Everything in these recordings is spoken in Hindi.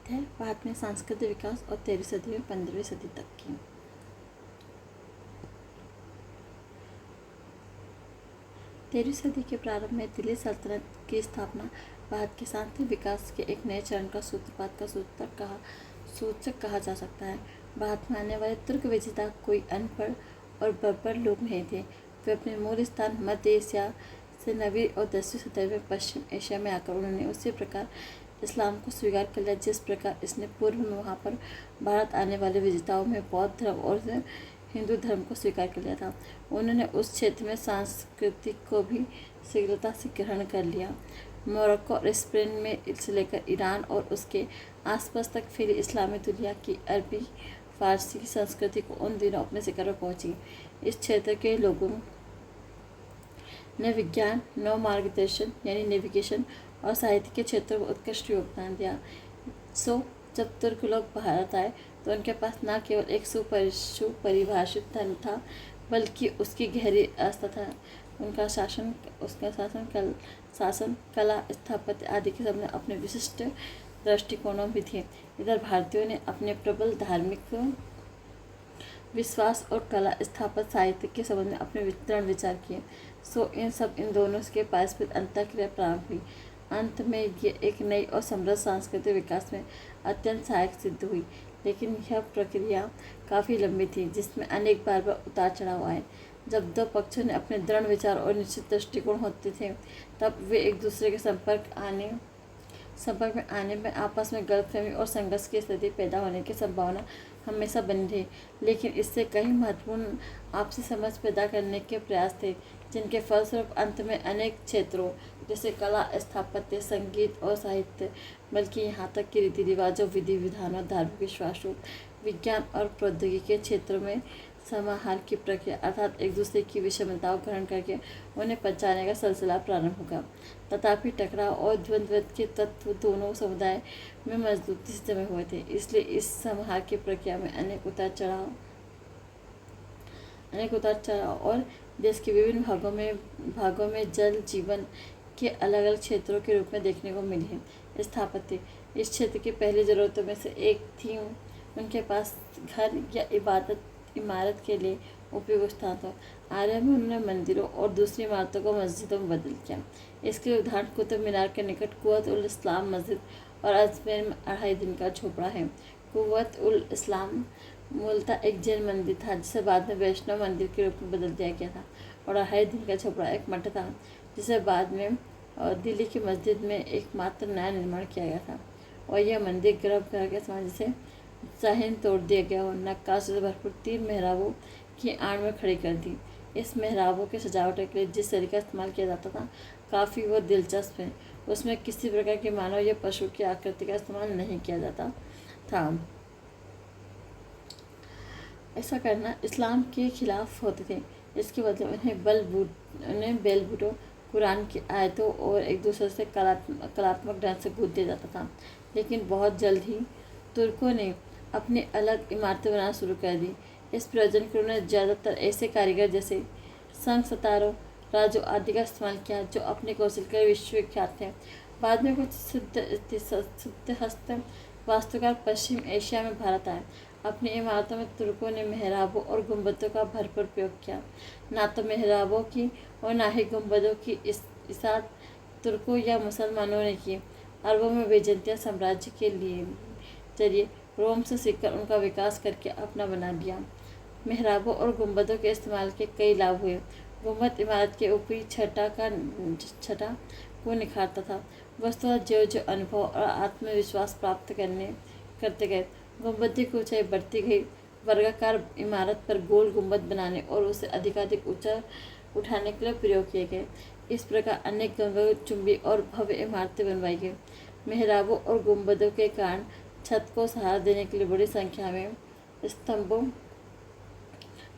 अध्याय भारत में सांस्कृतिक विकास और 13वीं सदी में 15वीं सदी तक की। तेरहवीं सदी के प्रारंभ में दिल्ली सल्तनत की स्थापना भारत के सांस्कृतिक विकास के एक नए चरण का सूत्रपात का सूचक कहा जा सकता है। भारत में आने वाले तुर्क विजेता कोई अनपढ़ और बर्बर लोग नहीं थे। वे अपने मूल स्थान मध्य एशिया से 9वीं और 10वीं सदी में पश्चिम एशिया में आकर उन्होंने उसी प्रकार इस्लाम को स्वीकार कर लिया जिस प्रकार इसने पूर्व में वहाँ पर भारत आने वाले विजेताओं में बौद्ध धर्म और हिंदू धर्म को स्वीकार कर लिया था। उन्होंने उस क्षेत्र में संस्कृति को भी शीघ्रता से ग्रहण कर लिया। मोरक्को और स्पेन में से लेकर ईरान और उसके आसपास तक फैली इस्लामी दुनिया की अरबी फारसी संस्कृति को उन दिनों अपने शिखर पर पहुंची। इस क्षेत्र के लोगों ने विज्ञान, नौ मार्गदर्शन यानी नेविगेशन और साहित्य के क्षेत्रों में उत्कृष्ट योगदान दिया। जब तुर्क लोग भारत आए तो उनके पास न केवल एक सुपरिभाषित धर्म था बल्कि उसकी गहरी आस्था था। उनका शासन कला, स्थापत्य आदि के सबने अपने विशिष्ट दृष्टिकोणों भी थे। इधर भारतीयों ने अपने प्रबल धार्मिक विश्वास और कला, स्थापत्य, साहित्य के संबंध में अपने वितरण विचार किए। इन दोनों के पारस्परिक अंतःक्रिया प्रारंभ हुई। अंत में ये एक नई और समृद्ध सांस्कृतिक विकास में अत्यंत सहायक सिद्ध हुई। लेकिन यह प्रक्रिया काफ़ी लंबी थी जिसमें अनेक बार उतार चढ़ाव आए। जब दो पक्षों ने अपने दृढ़ विचार और निश्चित दृष्टिकोण होते थे तब वे एक दूसरे के संपर्क में आने में आपस में गलतफहमी और संघर्ष की स्थिति पैदा होने की संभावना हमेशा बनी रही। लेकिन इससे कई महत्वपूर्ण आपसी समझ पैदा करने के प्रयास थे जिनके फलस्वरूप अंत में अनेक क्षेत्रों जैसे कला, स्थापत्य, संगीत और साहित्य, बल्कि यहाँ तक कि रीति रिवाजों, विधि विधानों, धार्मिक विश्वासों, विज्ञान और प्रौद्योगिकी के क्षेत्रों में समाहार की प्रक्रिया अर्थात एक दूसरे की विषमताओं ग्रहण करके उन्हें पहचाने का सिलसिला प्रारंभ होगा। तथापि टकराव और द्वंद्व के तत्व दोनों समुदाय में मजबूती से जमे हुए थे। इसलिए इस समाहार की प्रक्रिया में अनेक उतार चढ़ाव और देश के विभिन्न भागों में जल जीवन के अलग अलग क्षेत्रों के रूप में देखने को मिली है। स्थापत्य इस क्षेत्र की पहली ज़रूरतों में से एक थी। उनके पास घर या इमारत के लिए उपयुक्त स्थान था। आरंभ में उन्होंने मंदिरों और दूसरी इमारतों को मस्जिदों में बदल किया। इसके उदाहरण कुतुब मीनार के निकट कुव्वत उल इस्लाम मस्जिद और अजमेर में 2.5 दिन का झोपड़ा है। कुव्वत उल इस्लाम मूलतः एक जैन मंदिर था जिसे बाद में वैष्णव मंदिर के रूप में बदल दिया गया था और 2.5 दिन का झोपड़ा एक मठ था जिसे बाद में दिल्ली की मस्जिद में एकमात्र नया निर्माण किया गया था। और यह मंदिर गर्भगृह के समान जिसे चाहे तोड़ दिया गया और नक्काशी से भरपूर 3 मेहराबों की आड़ में खड़ी कर दी। इस मेहराबों के सजावट के लिए जिस तरीका इस्तेमाल किया जाता था काफ़ी वो दिलचस्प है। उसमें किसी प्रकार के मानव या पशु की आकृति का इस्तेमाल नहीं किया जाता था। ऐसा करना इस्लाम के खिलाफ होते थे। इसके बदले उन्हें बेल बूटों, कुरान की आयतों और एक दूसरे से कलात्मक ढंग से गूंथ दिया जाता था। लेकिन बहुत जल्द ही तुर्कों ने अपनी अलग इमारतें बनाना शुरू कर दी। इस प्रयोजन के उन्होंने ज़्यादातर ऐसे कारीगर जैसे संग सतारों, राजू आदि का इस्तेमाल किया जो अपने कौशल के विश्वविख्यात थे। बाद में कुछ सिद्धहस्त वास्तुकार पश्चिम एशिया में भारत आए। अपनी इमारतों में तुर्कों ने मेहराबों और गुंबदों का भरपूर प्रयोग किया। ना तो मेहराबों की और ना ही गुंबदों की इसात तुर्कों या मुसलमानों ने की। अरबों में बेजंतिया साम्राज्य के जरिए रोम से सीखकर उनका विकास करके अपना बना लिया। मेहराबों और गुंबदों के इस्तेमाल के कई लाभ हुए। गुंबद इमारत के ऊपरी छटा को निखारता था। वस्तुतः जो अनुभव और आत्मविश्वास प्राप्त करते गए गुंबद की ऊंचाई बढ़ती गई। वर्गाकार इमारत पर गोल गुंबद बनाने और उसे अधिकाधिक ऊंचा उठाने के लिए प्रयोग किए गए। इस प्रकार अनेक गगनचुंबी और भव्य इमारतें बनवाई गई। मेहराबों और गुंबदों के कारण छत को सहारा देने के लिए बड़ी संख्या में स्तंभों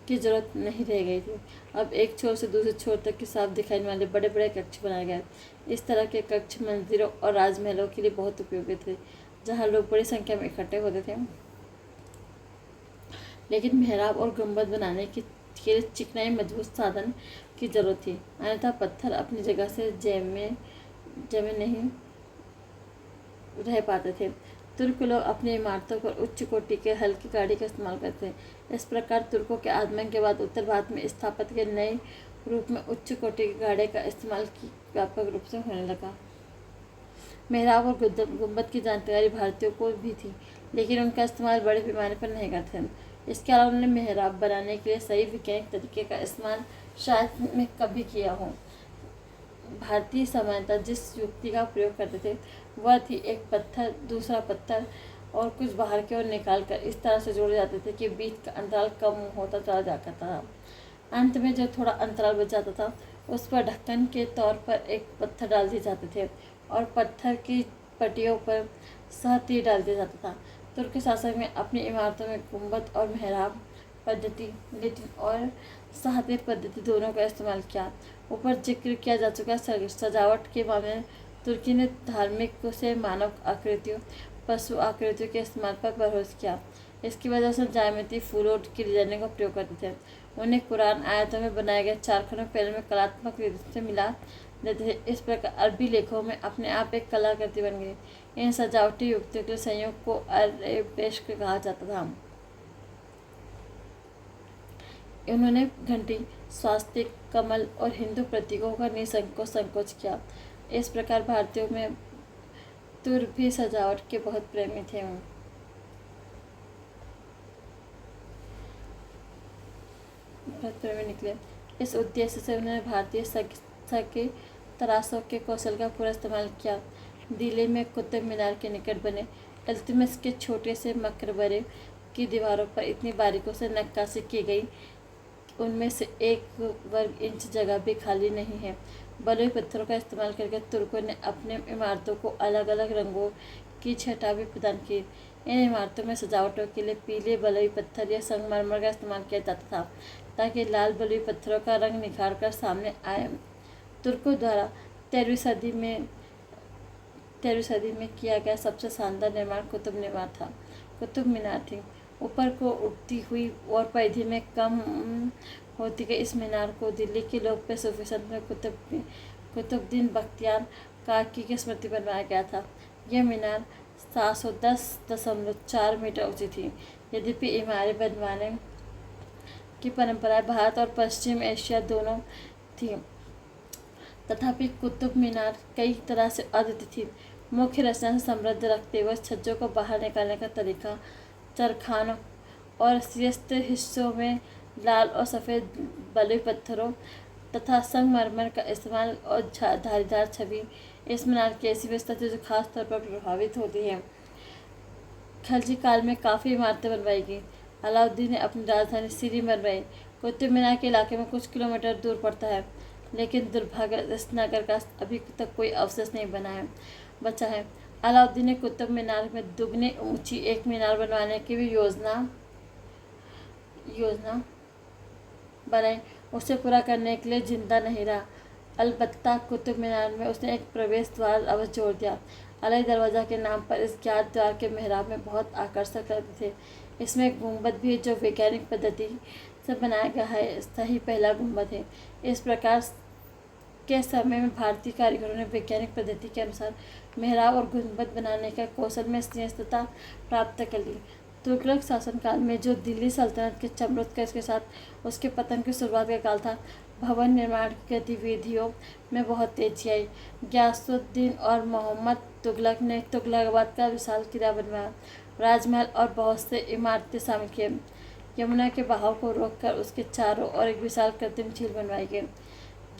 की जरूरत नहीं रह गई थी। अब एक छोर से दूसरे छोर तक के साफ दिखाई वाले बड़े बड़े कक्ष बनाए गए। इस तरह के कक्ष मंदिरों और राजमहलों के लिए बहुत उपयोगी थे जहाँ लोग बड़ी संख्या में इकट्ठे होते थे। लेकिन मेहराब और गुंबद बनाने के लिए चिकनाई मजबूत साधन की जरूरत थी, अन्यथा पत्थर अपनी जगह से जमे नहीं रह पाते थे। तुर्क लोग अपनी इमारतों पर उच्च कोटि के हल्की गाड़ी का इस्तेमाल करते हैं। इस प्रकार तुर्कों के आगमन के बाद उत्तर भारत में स्थापत्य के नए रूप में उच्च कोटि की गाड़ी का इस्तेमाल व्यापक रूप से होने लगा। मेहराब और गुंबद की जानकारी भारतीयों को भी थी, लेकिन उनका इस्तेमाल बड़े पैमाने पर नहीं करते थे। इसके अलावा उन्होंने मेहराब बनाने के लिए सही वैज्ञानिक तरीके का इस्तेमाल शायद में कभी किया हो। भारतीय सामान्यतः जिस युक्ति का प्रयोग करते थे वह थी एक पत्थर दूसरा पत्थर और कुछ बाहर की ओर निकाल कर इस तरह से जोड़े जाते थे कि बीच का अंतराल कम होता चला जाता था। अंत में जो थोड़ा अंतराल बच जाता था उस पर ढक्कन के तौर पर एक पत्थर डाल दिए जाते थे और पत्थर की पट्टियों पर सहतीर डाल दिया जाता था। तुर्क शासक ने अपनी इमारतों में गुंबद और मेहराब पद्धति लेटिन और सहतीर पद्धति दोनों का इस्तेमाल किया। ऊपर जिक्र किया जा चुका सजावट के मामले में तुर्की ने धार्मिक से मानव आकृतियों पशु आकृतियों के इस्तेमाल पर भरोसा किया। इसकी वजह से ज्यामिति फूलों की डिजाइनिंग का प्रयोग करते थे। उन्हें कुरान आयतों में बनाए गए चारखंडों पहले में कलात्मक रीति से मिला देते थे। इस प्रकार अरबी लेखों में अपने आप एक कलाकृति बन गई। इन सजावटी युक्तियों के संयोग को अरेबेस्क कहा जाता था। उन्होंने घंटी स्वास्तिक कमल और हिंदू प्रतीकों का निसंकोच संकोच किया। इस प्रकार भारतीयों में तुर्क भी सजावट के बहुत प्रेमी थे। निकले। इस उद्देश्य से उन्होंने भारतीय चिकित्सा के तराशों के कौशल का पूरा इस्तेमाल किया। दिल्ली में कुतुब मीनार के निकट बने इल्तुतमिश के छोटे से मकबरे की दीवारों पर इतनी बारीकों से नक्काशी की गई, उनमें से 1 वर्ग इंच जगह भी खाली नहीं है। बलुई पत्थरों का इस्तेमाल करके तुर्कों ने अपने इमारतों को अलग अलग रंगों की छटा भी प्रदान की। इन इमारतों में सजावटों के लिए पीले बलुई पत्थर या संगमरमर का इस्तेमाल किया जाता था ताकि लाल बलुई पत्थरों का रंग निखार कर सामने आए। तुर्कों द्वारा 13वीं सदी में किया गया सबसे शानदार निर्माण कुतुब मीनार था। कुतुब मीनार थी ऊपर को उठती हुई और परिधि में कम होती गई। इस मीनार को दिल्ली के लोकप्रिय सूफी संत में कुतुबुद्दीन बख्तियार काकी की स्मृति बनवाया गया था। यह मीनार 710.4 मीटर ऊंची थी। यद्यपि इमारतें बनवाने की परंपराएं भारत और पश्चिम एशिया दोनों थी, तथापि कुतुब मीनार कई तरह से अद्वितीय थी। मुख्य रचना से समृद्ध रखते हुए छज्जों को बाहर निकालने का तरीका, चरखानों और शीर्ष हिस्सों में लाल और सफ़ेद बलुई पत्थरों तथा संगमरमर का इस्तेमाल और धारीदार छवि इस मीनार की ऐसी व्यवस्था थी जो खास तौर पर प्रभावित होती है। खलजी काल में काफ़ी इमारतें बनवाई गई। अलाउद्दीन ने अपनी राजधानी सीरी बनवाई। कुतुब मीनार के इलाके में कुछ किलोमीटर दूर पड़ता है, लेकिन दुर्भाग्य इस नगर का अभी तक कोई अवशेष नहीं बचा है। अलाउद्दीन ने कुतुब मीनार में दुगनी ऊंची एक मीनार बनवाने की भी योजना बनाई। उसे पूरा करने के लिए जिंदा नहीं रहा। अलबत्ता कुतुब मीनार में उसने एक प्रवेश द्वार अवश्य जोड़ दिया। अलई दरवाज़ा के नाम पर इस ज्ञात द्वार के मेहराब में बहुत आकर्षक लगते थे। इसमें एक गुंबद भी है जो वैज्ञानिक पद्धति से बनाया गया है, सही पहला गुंबद है। इस प्रकार के समय में भारतीय कारीगरों ने वैज्ञानिक पद्धति के अनुसार मेहराब और गुंबद बनाने का कौशल में श्रेष्ठता प्राप्त कर ली। तुगलक शासनकाल में जो दिल्ली सल्तनत के चमत्कृत के साथ उसके पतन की शुरुआत का काल था, भवन निर्माण की गतिविधियों में बहुत तेजी आई। गयासुद्दीन और मोहम्मद तुगलक ने तुगलकाबाद का विशाल किला बनवाया, राजमहल और बहुत से इमारतें शामिल किए। यमुना के बहाव को रोककर उसके चारों ओर एक विशाल कृत्रिम झील बनवाई गई।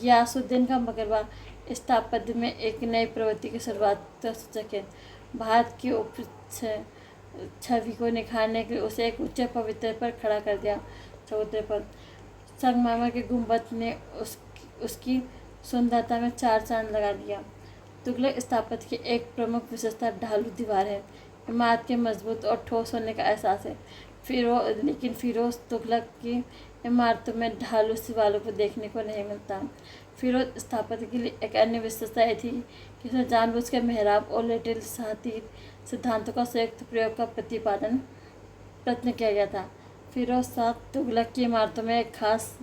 गयासुद्दीन का मकबरा स्थापत्य में एक नई प्रवृत्ति की शुरुआत का सूचक है। भारत की छवि को निखारने के लिए उसे एक ऊंचे पवित्र पर खड़ा कर दिया। चबूतरे पर संगमरमर के गुंबद ने उसकी सुंदरता में 4 चांद लगा दिया। तुगलक स्थापत्य की एक प्रमुख विशेषता ढालू दीवार है। इमारत के मजबूत और ठोस होने का एहसास है। लेकिन फिरोज तुगलक की इमारतों में ढालू दीवारों को देखने को नहीं मिलता। फिरोज स्थापत्य के लिए एक अन्य विशेषता यह थी कि उसने जानबूझकर मेहराब और लिटिल सहतीर सिद्धांतों का संयुक्त प्रयोग का प्रयत्न किया गया था। फिरोज शाह तुगलक की इमारतों में एक खास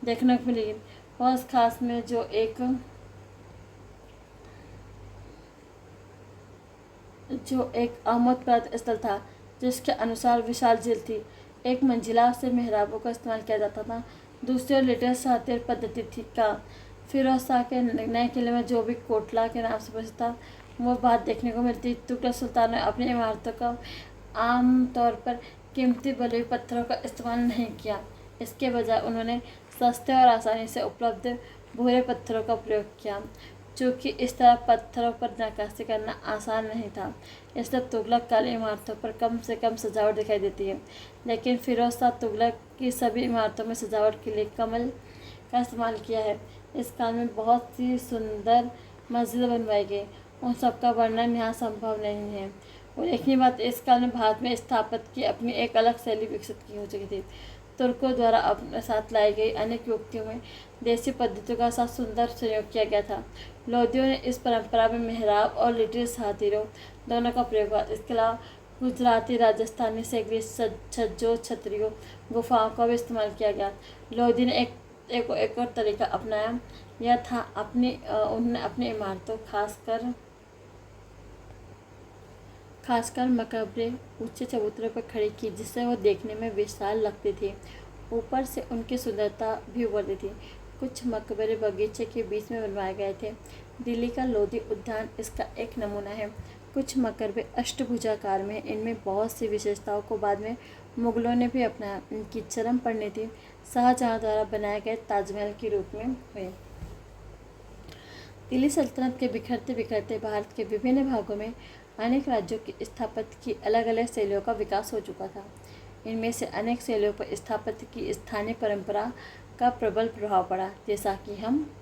देखने को मिली। और खास में जो जो एक आमोदप्रद स्थल था, जिसके अनुसार विशाल झील थी, एक मंजिला से मेहराबों का इस्तेमाल किया जाता था। दूसरी ओर लिटिल शातिर पद्धति थी का फिरोज शाह के नए किले में जो भी कोटला के नाम से प्रसिद्ध था, वो बात देखने को मिलती। तुगलक सुल्तान ने अपनी इमारतों का आम तौर पर कीमती बलुई पत्थरों का इस्तेमाल नहीं किया। इसके बजाय उन्होंने सस्ते और आसानी से उपलब्ध भूरे पत्थरों का प्रयोग किया। चूँकि इस तरह पत्थरों पर नक्काशी करना आसान नहीं था, इसलिए तुगलक काली इमारतों पर कम से कम सजावट दिखाई देती है। लेकिन फिरोज शाह तुगलक की सभी इमारतों में सजावट के लिए कमल का इस्तेमाल किया है। इस काल में बहुत सी सुंदर मस्जिदें बनवाई गई, उन सबका वर्णन यहाँ संभव नहीं है। उल्लेखनीय बात, इस काल में भारत में स्थापत्य की अपनी एक अलग शैली विकसित की हो चुकी थी। तुर्कों द्वारा अपने साथ लाई गई अनेक युक्तियों में देसी पद्धतियों का साथ सुंदर संयोग किया गया था। लोदियों ने इस परंपरा में मेहराब और लिटिल शातिरों दोनों का प्रयोग हुआ। इसके अलावा गुजराती, राजस्थानी, सैकड़ी, छज्जों, छतरियों, गुफाओं का भी इस्तेमाल किया गया। लोदी ने एक और तरीका अपनाया, यह था उन्होंने अपनी इमारतों खासकर मकबरे ऊंचे चबूतरों पर खड़ी की, जिससे वो देखने में विशाल लगती थी। ऊपर से उनकी सुंदरता भी उभरती थी। कुछ मकबरे बगीचे के बीच में बनवाए गए थे। दिल्ली का लोधी उद्यान इसका एक नमूना है। कुछ मकबरे अष्टभुजाकार में, इनमें बहुत सी विशेषताओं को बाद में मुगलों ने भी अपनाया। इनकी चरम परिणति शाहजहां द्वारा बनाए गए ताजमहल के रूप में हुई। दिल्ली सल्तनत के बिखरते बिखरते भारत के विभिन्न भागों में अनेक राज्यों की स्थापत्य की अलग अलग शैलियों का विकास हो चुका था। इनमें से अनेक शैलियों पर स्थापत्य की स्थानीय परंपरा का प्रबल प्रभाव पड़ा। जैसा कि हम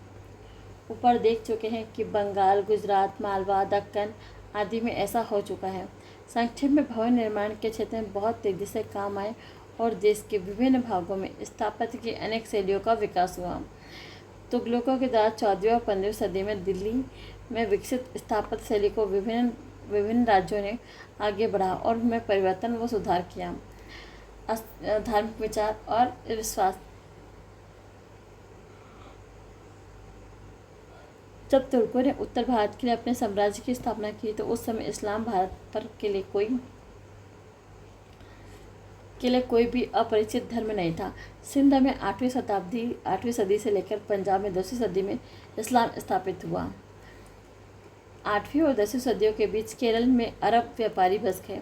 ऊपर देख चुके हैं कि बंगाल, गुजरात, मालवा, दक्कन आदि में ऐसा हो चुका है। संक्षेप में भवन निर्माण के क्षेत्र में बहुत तेजी से काम आए और देश के विभिन्न भागों में स्थापत्य की अनेक शैलियों का विकास हुआ। तुगलकों के द्वारा 14वीं और 15वीं सदी में दिल्ली में विकसित स्थापत्य शैली को विभिन्न राज्यों ने आगे बढ़ा और उनमें परिवर्तन व सुधार किया। धार्मिक विचार और विश्वास। जब तुर्कों ने उत्तर भारत के लिए अपने साम्राज्य की स्थापना की, तो उस समय इस्लाम भारत पर के लिए कोई भी अपरिचित धर्म नहीं था। सिंध में 8वीं सदी से लेकर पंजाब में 10वीं सदी में इस्लाम स्थापित हुआ। 8वीं और 10वीं सदियों के बीच केरल में अरब व्यापारी बस गए।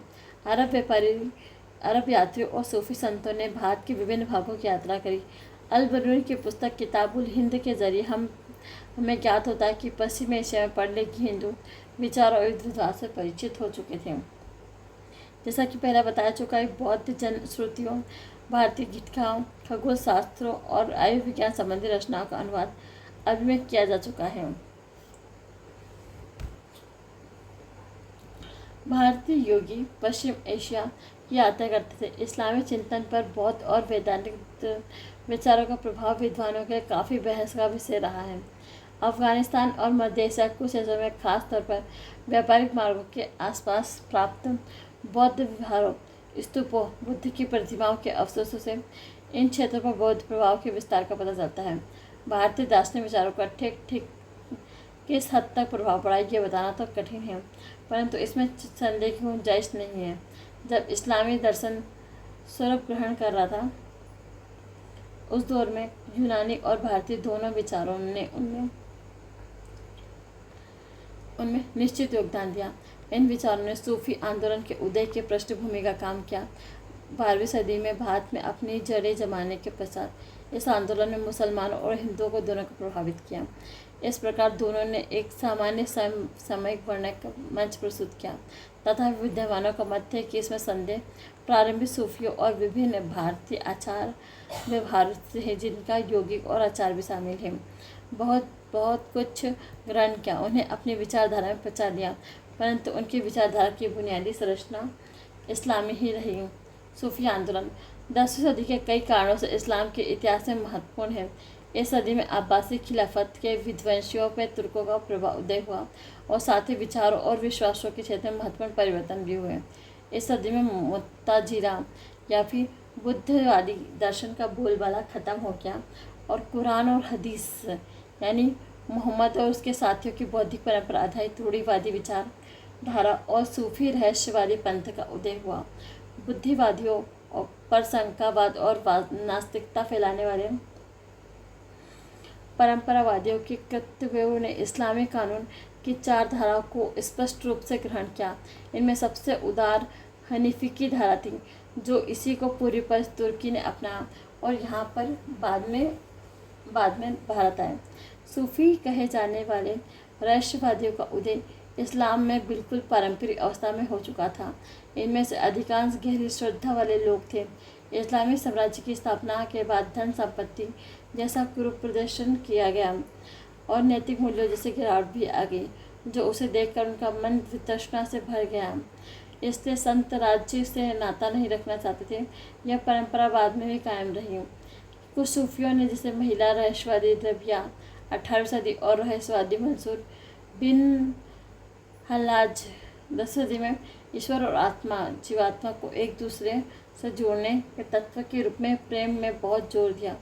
अरब यात्रियों और सूफी संतों ने भारत के विभिन्न भागों की यात्रा करी। अल-बरूनी की पुस्तक किताबुल हिंद के जरिए हमें ज्ञात होता है कि पश्चिम एशिया में पढ़ लिखे हिंदू विचार और विद्वास से परिचित हो चुके थे। जैसा कि पहले बताया चुका है, बौद्ध जनश्रुतियों, भारतीय गीतिकाओं, खगोल शास्त्रों और आयुर्विज्ञान संबंधी रचनाओं का अनुवाद अभी में किया जा चुका है। भारतीय योगी पश्चिम एशिया की यात्रा करते थे। इस्लामी चिंतन पर बौद्ध और वैदांतिक विचारों का प्रभाव विद्वानों के लिए काफ़ी बहस का विषय रहा है। अफगानिस्तान और मध्य एशिया कुछ देशों में खास तौर पर व्यापारिक मार्गों के आसपास प्राप्त बौद्ध विहारों, स्तूपों, बुद्ध की प्रतिमाओं के अवशेषों से इन क्षेत्रों पर बौद्ध प्रभाव के विस्तार का पता चलता है। भारतीय दार्शनिक विचारों का ठीक किस हद तक प्रभाव पड़ा ये बताना तो कठिन है, परंतु इसमें संदेह की गुंजाइश नहीं है। जब इस्लामी दर्शन स्वरूप ग्रहण कर रहा था, उस दौर में यूनानी और भारतीय दोनों विचारों ने उनमें निश्चित योगदान दिया। इन विचारों ने सूफी आंदोलन के उदय के पृष्ठभूमि का काम किया। 12वीं सदी में भारत में अपनी जड़ें जमाने के पश्चात इस आंदोलन ने मुसलमानों और हिंदुओं को दोनों को प्रभावित किया। इस प्रकार दोनों ने एक सामान्य सामयिक वर्णक मंच प्रस्तुत किया तथा विद्वानों का मत है कि इसमें संदेह प्रारंभिक सूफियों और विभिन्न भारतीय आचार व्यवहार से है, जिनका यौगिक और आचार भी शामिल है। बहुत कुछ ग्रहण किया, उन्हें अपनी विचारधारा में प्रचार दिया, परंतु उनकी विचारधारा की बुनियादी संरचना इस्लामी ही रही। सूफी आंदोलन 10वीं सदी के कई कारणों से इस्लाम के इतिहास में महत्वपूर्ण है। इस सदी में अब्बासी खिलाफत के विध्वंसियों पर तुर्कों का प्रभाव उदय हुआ और साथ ही विचारों और विश्वासों के क्षेत्र में महत्वपूर्ण परिवर्तन भी हुए। इस सदी में मुताजिला या फिर बुद्धवादी दर्शन का बोलबाला खत्म हो गया और कुरान और हदीस यानी मोहम्मद और उसके साथियों की बौद्धिक परंपरा आधारित रूढ़िवादी विचार धारा और सूफी रहस्यवादी पंथ का उदय हुआ। बुद्धिवादियों पर शंकावाद और नास्तिकता फैलाने वाले परंपरावादियों के कृत्यवियों ने इस्लामी कानून की 4 धाराओं को स्पष्ट रूप से ग्रहण किया। इनमें सबसे उदार हनीफी की धारा थी, जो इसी को पूरी पर तुर्की ने अपनाया और यहाँ पर बाद में भारत आए। सूफी कहे जाने वाले रहस्यवादियों का उदय इस्लाम में बिल्कुल पारंपरिक अवस्था में हो चुका था। इनमें से अधिकांश गहरी श्रद्धा वाले लोग थे। इस्लामी साम्राज्य की स्थापना के बाद धन संपत्ति जैसा क्रूर प्रदर्शन किया गया और नैतिक मूल्यों जैसे गिरावट भी आ गई, जो उसे देखकर उनका मन वितृष्णा से भर गया। इसलिए संत राज्य से नाता नहीं रखना चाहते थे। यह परंपरा बाद में भी कायम रही। कुछ सूफियों ने, जैसे महिला रहस्यवादी द्रव्या 18वीं सदी और रहस्यवादी मंसूर बिन हल्लाज 10वीं सदी में ईश्वर और आत्मा जीवात्मा को एक दूसरे से जोड़ने के तत्व के रूप में प्रेम में बहुत जोर दिया,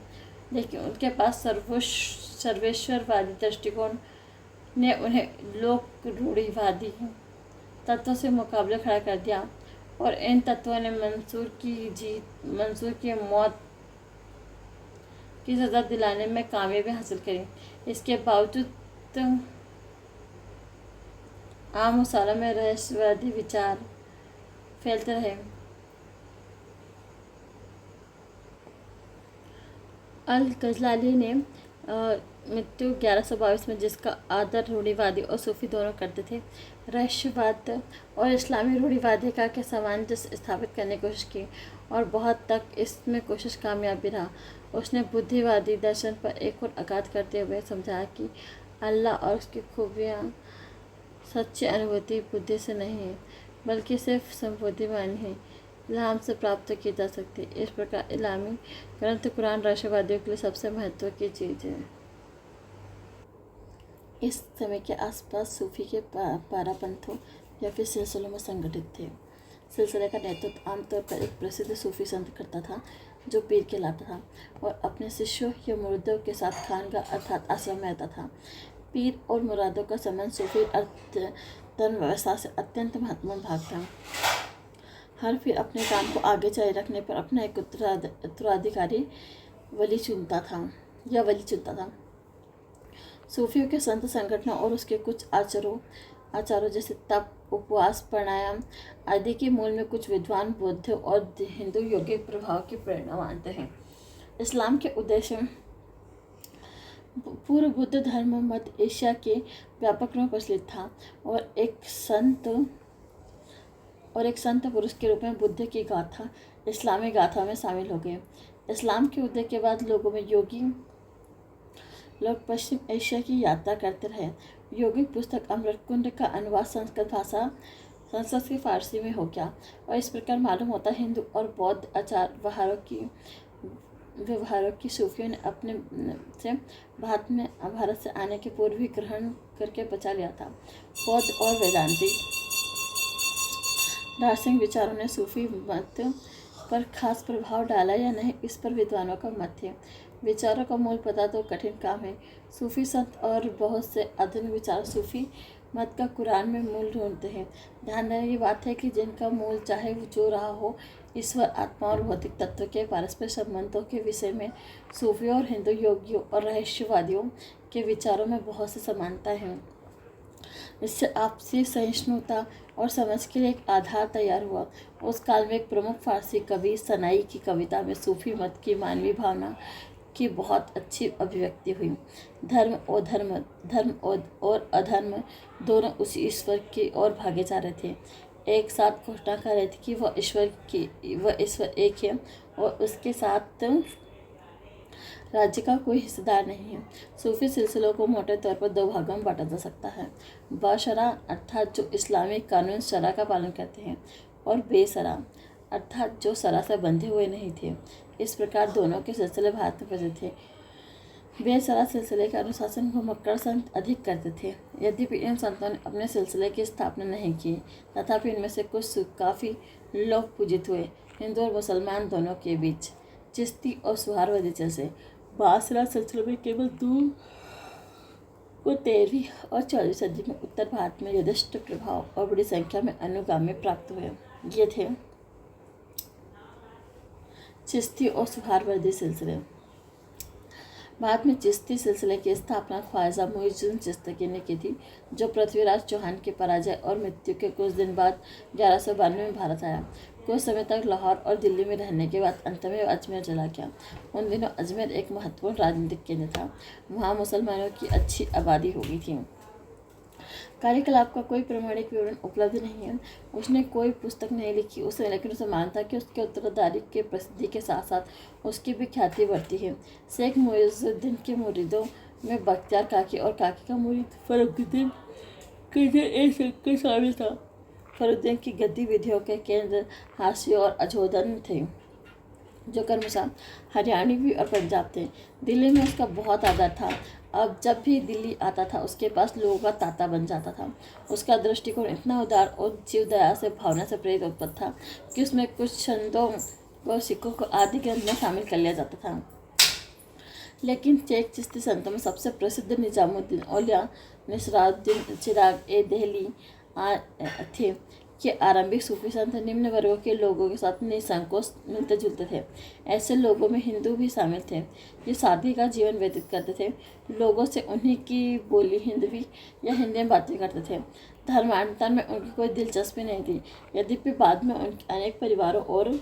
लेकिन उनके पास सर्वेश्वरवादी दृष्टिकोण ने उन्हें लोक रूढ़िवादी तत्वों से मुकाबले खड़ा कर दिया और इन तत्वों ने मंसूर की मौत की सज़ा दिलाने में कामयाबी हासिल करी। इसके बावजूद आम मुसलमान में रहस्यवादी विचार फैलते रहे। अल गजलाली ने मृत्यु 1122 में, जिसका आदर रूढ़िवादी और सूफी दोनों करते थे, रहस्यवाद और इस्लामी रूढ़िवादिता के सामंजस्य स्थापित करने की कोशिश की और बहुत तक इसमें कोशिश कामयाब भी रहा। उसने बुद्धिवादी दर्शन पर एक और आघात करते हुए समझाया कि अल्लाह और उसकी खूबियाँ सच्ची अनुभूति बुद्धि से नहीं है, बल्कि सिर्फ संबोधि वाणी है, इल्हाम से प्राप्त की जा सकती है। इस प्रकार इस्लामी ग्रंथ कुरान रहस्यवादियों के लिए सबसे महत्व की चीज़ है। इस समय के आसपास सूफी के 12 पंथों या फिर सिलसिलों में संगठित थे। सिलसिले का नेतृत्व आमतौर पर एक प्रसिद्ध सूफी संत करता था, जो पीर कहलाता था और अपने शिष्यों या मुरीदों के साथ खानगाह अर्थात आश्रम में रहता था। पीर और मुरादों का संबंध सूफी धर्म व्यवस्था से अत्यंत महत्वपूर्ण भाग था। हर पीर अपने काम को आगे जारी रखने पर अपना एक उत्तराधिकारी वली चुनता था। सूफियों के संत संगठनों और उसके कुछ आचारों जैसे तप, उपवास, प्राणायाम आदि के मूल में कुछ विद्वान बौद्ध और हिंदू यौगिक प्रभाव की प्रेरणा मानते हैं। इस्लाम के उद्देश्य पूर्व बुद्ध धर्म मध्य एशिया के व्यापक रूप में प्रचलित था और एक संत पुरुष के रूप में बुद्ध की गाथा इस्लामी गाथा में शामिल हो गए। इस्लाम के उदय के बाद लोग पश्चिम एशिया की यात्रा करते रहे। यौगिक पुस्तक अमृतकुंड का अनुवाद संस्कृत की फारसी में हो गया और इस प्रकार मालूम होता हिंदू और बौद्ध आचार व्यवहारों की सूफियों ने अपने से भारत से आने के पूर्व ही ग्रहण करके बचा लिया था। बौद्ध और वेदांती दार्शनिक विचारों ने सूफी मत पर खास प्रभाव डाला या नहीं, इस पर विद्वानों का मत है। विचारों का मूल पता तो कठिन काम है। सूफी संत और बहुत से आधुनिक विचार सूफी मत का कुरान में मूल ढूंढते हैं। ध्यान देने की बात है कि जिनका मूल चाहे वो जो रहा हो, ईश्वर, आत्मा और भौतिक तत्व के पारस्परिक संबंधों के विषय में सूफियों और हिंदू योगियों और रहस्यवादियों के विचारों में बहुत सी समानता है। इससे आपसी सहिष्णुता और समझ के लिए एक आधार तैयार हुआ। उस काल में एक प्रमुख फारसी कवि सनाई की कविता में सूफी मत की मानवीय भावना की बहुत अच्छी अभिव्यक्ति हुई। धर्म और अधर्म दोनों उसी ईश्वर की ओर भागे जा रहे थे। एक साथ घोषणा कर रहे थे कि वह ईश्वर एक है और उसके साथ राज्य का कोई हिस्सेदार नहीं है। सूफी सिलसिलों को मोटे तौर पर 2 भागों में बांटा जा सकता है। बाशरा अर्थात जो इस्लामी कानून शरा का पालन करते हैं, और बेसरा अर्थात जो शरा से बंधे हुए नहीं थे। इस प्रकार दोनों के सिलसिले भारत में प्रसिद्ध थे। बेसरा सिलसिले के अनुशासन को मक्कर संत अधिक करते थे। यद्यपि इन संतों ने अपने सिलसिले की स्थापना नहीं की, तथापि इनमें से कुछ काफ़ी लोग पूजित हुए हिंदू और मुसलमान दोनों के बीच। चिश्ती और सुहारवर्दी जैसे बासरा सिलसिले में केवल 2 को 13वीं और 14वीं सदी में उत्तर भारत में यथेष्ट प्रभाव और बड़ी संख्या में अनुगामी प्राप्त हुए। ये थे चिश्ती और सुहारवर्दी सिलसिले। बाद में चिश्ती सिलसिले की स्थापना ख्वाजा मुइज़ुद्दीन चिश्ती ने की थी, जो पृथ्वीराज चौहान के पराजय और मृत्यु के कुछ दिन बाद 1192 में भारत आया। कुछ समय तक लाहौर और दिल्ली में रहने के बाद अंत में अजमेर चला गया। उन दिनों अजमेर एक महत्वपूर्ण राजनीतिक केंद्र था। वहाँ मुसलमानों की अच्छी आबादी हो गई थी। कार्यकलाप का कोई प्रमाणिक विवरण उपलब्ध नहीं है। उसने कोई पुस्तक नहीं लिखी उसे, लेकिन उसे मानता कि उसके उत्तराधिकारी के प्रसिद्धि के साथ साथ उसकी भी ख्याति बढ़ती है। शेख मुइज़ुद्दीन के मुरीदों में बख्तियार काकी और काकी का मुरीद फरुद्दीन शामिल था। फरुद्दीन की गतिविधियों के केंद्र हाशी और अजोधन थे, जो क्रमशः हरियाणवी और पंजाब थे। दिल्ली में उसका बहुत आदर था। अब जब भी दिल्ली आता था उसके पास लोगों का तांता बन जाता था। उसका दृष्टिकोण इतना उदार और जीव दया से भावना से प्रेरित उत्पन्न था कि उसमें कुछ छंदों व सिक्कों को आदि ग्रंथ में शामिल कर लिया जाता था। लेकिन शेख चिश्ती संतों में सबसे प्रसिद्ध निजामुद्दीन औलिया नसरुद्दीन चिराग ए दहली थे। कि आरंभिक सूफी संत निम्न वर्गों के लोगों के साथ निसंकोच मिलते जुलते थे। ऐसे लोगों में हिंदू भी शामिल थे, जो सादगी का जीवन व्यतीत करते थे। लोगों से उन्हीं की बोली हिंदवी या हिंदी में बातें करते थे। धर्मांतर में उनकी कोई दिलचस्पी नहीं थी। यद्यपि बाद में उनके अनेक परिवारों और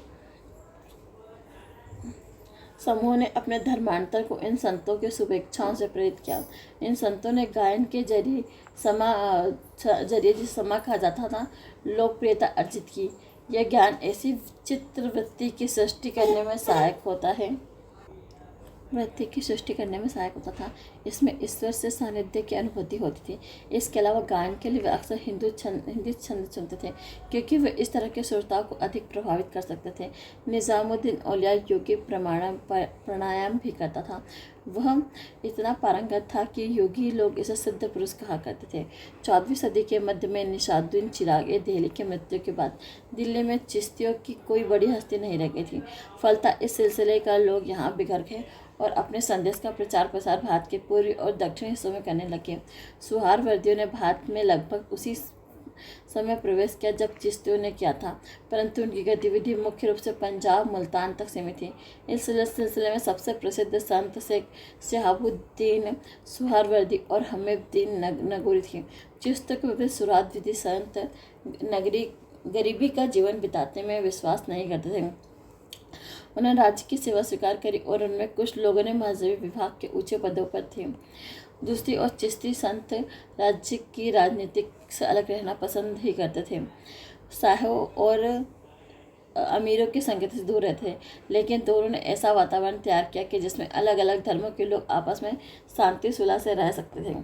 समूह ने अपने धर्मांतर को इन संतों की शुभेच्छाओं से प्रेरित किया। इन संतों ने गायन के जरिए जिसे समा कहा जाता था, लोकप्रियता अर्जित की। यह ज्ञान ऐसी चित्रवृत्ति की सृष्टि करने में सहायक होता था। इसमें ईश्वर से सानिध्य की अनुभूति होती थी। इसके अलावा गायन के लिए वे अक्सर हिंदी छंद चुनते थे, क्योंकि वे इस तरह के श्रोताओं को अधिक प्रभावित कर सकते थे। निजामुद्दीन औलिया योगी प्राणायाम भी करता था। वह इतना पारंगत था कि योगी लोग इसे सिद्ध पुरुष कहा करते थे। 14वीं सदी के मध्य में नसरुद्दीन चिराग ए दहली की मृत्यु के बाद दिल्ली में चिश्तियों की कोई बड़ी हस्ती नहीं रह गई थी। फलतः इस सिलसिले का लोग यहाँ बिखर गए और अपने संदेश का प्रचार प्रसार भारत के पूर्वी और दक्षिणी हिस्सों में करने लगे। सुहारवर्दियों ने भारत में लगभग उसी समय प्रवेश किया जब चिश्तियों ने किया था, परंतु उनकी गतिविधि मुख्य रूप से पंजाब मुल्तान तक सीमित थी। इस सिलसिले में सबसे प्रसिद्ध संत शेख शहाबुद्दीन सुहारवर्दी और हमीदुद्दीन नगौरी थी। चिश्तियों के विपरीत सुहरावर्दी संत गरीबी का जीवन बिताने में विश्वास नहीं करते थे। उन्होंने राज्य की सेवा स्वीकार करी और उनमें कुछ लोगों ने मजहबी विभाग के ऊंचे पदों पर थे। दूसरी ओर चिश्ती संत राज्य की राजनीति से अलग रहना पसंद ही करते थे। शाहों और अमीरों के संगत से दूर रहते थे, लेकिन दोनों ने ऐसा वातावरण तैयार किया कि जिसमें अलग अलग धर्मों के लोग आपस में शांति सुलह से रह सकते थे।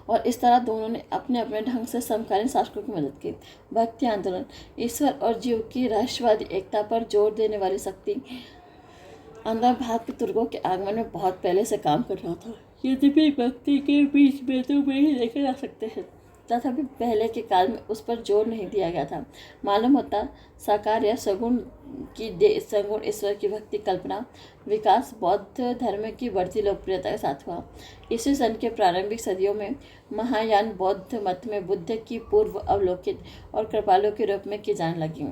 और इस तरह दोनों ने अपने अपने ढंग से समकालीन शासकों की मदद की। भक्ति आंदोलन ईश्वर और जीव की रहस्यवादी एकता पर जोर देने वाली शक्ति अंदर भारत के तुर्कों के आगमन में बहुत पहले से काम कर रहा था। यद्यपि भक्ति के बीच भेदों में ही देखे जा सकते हैं, तथापि पहले के काल में उस पर जोर नहीं दिया गया था। मालूम होता साकार या सगुण ईश्वर की भक्ति कल्पना विकास बौद्ध धर्म की बढ़ती लोकप्रियता के साथ हुआ। ईस्वी सन के प्रारंभिक सदियों में महायान बौद्ध मत में बुद्ध की पूर्व अवलोकित और कृपालु के रूप में की जाने लगी।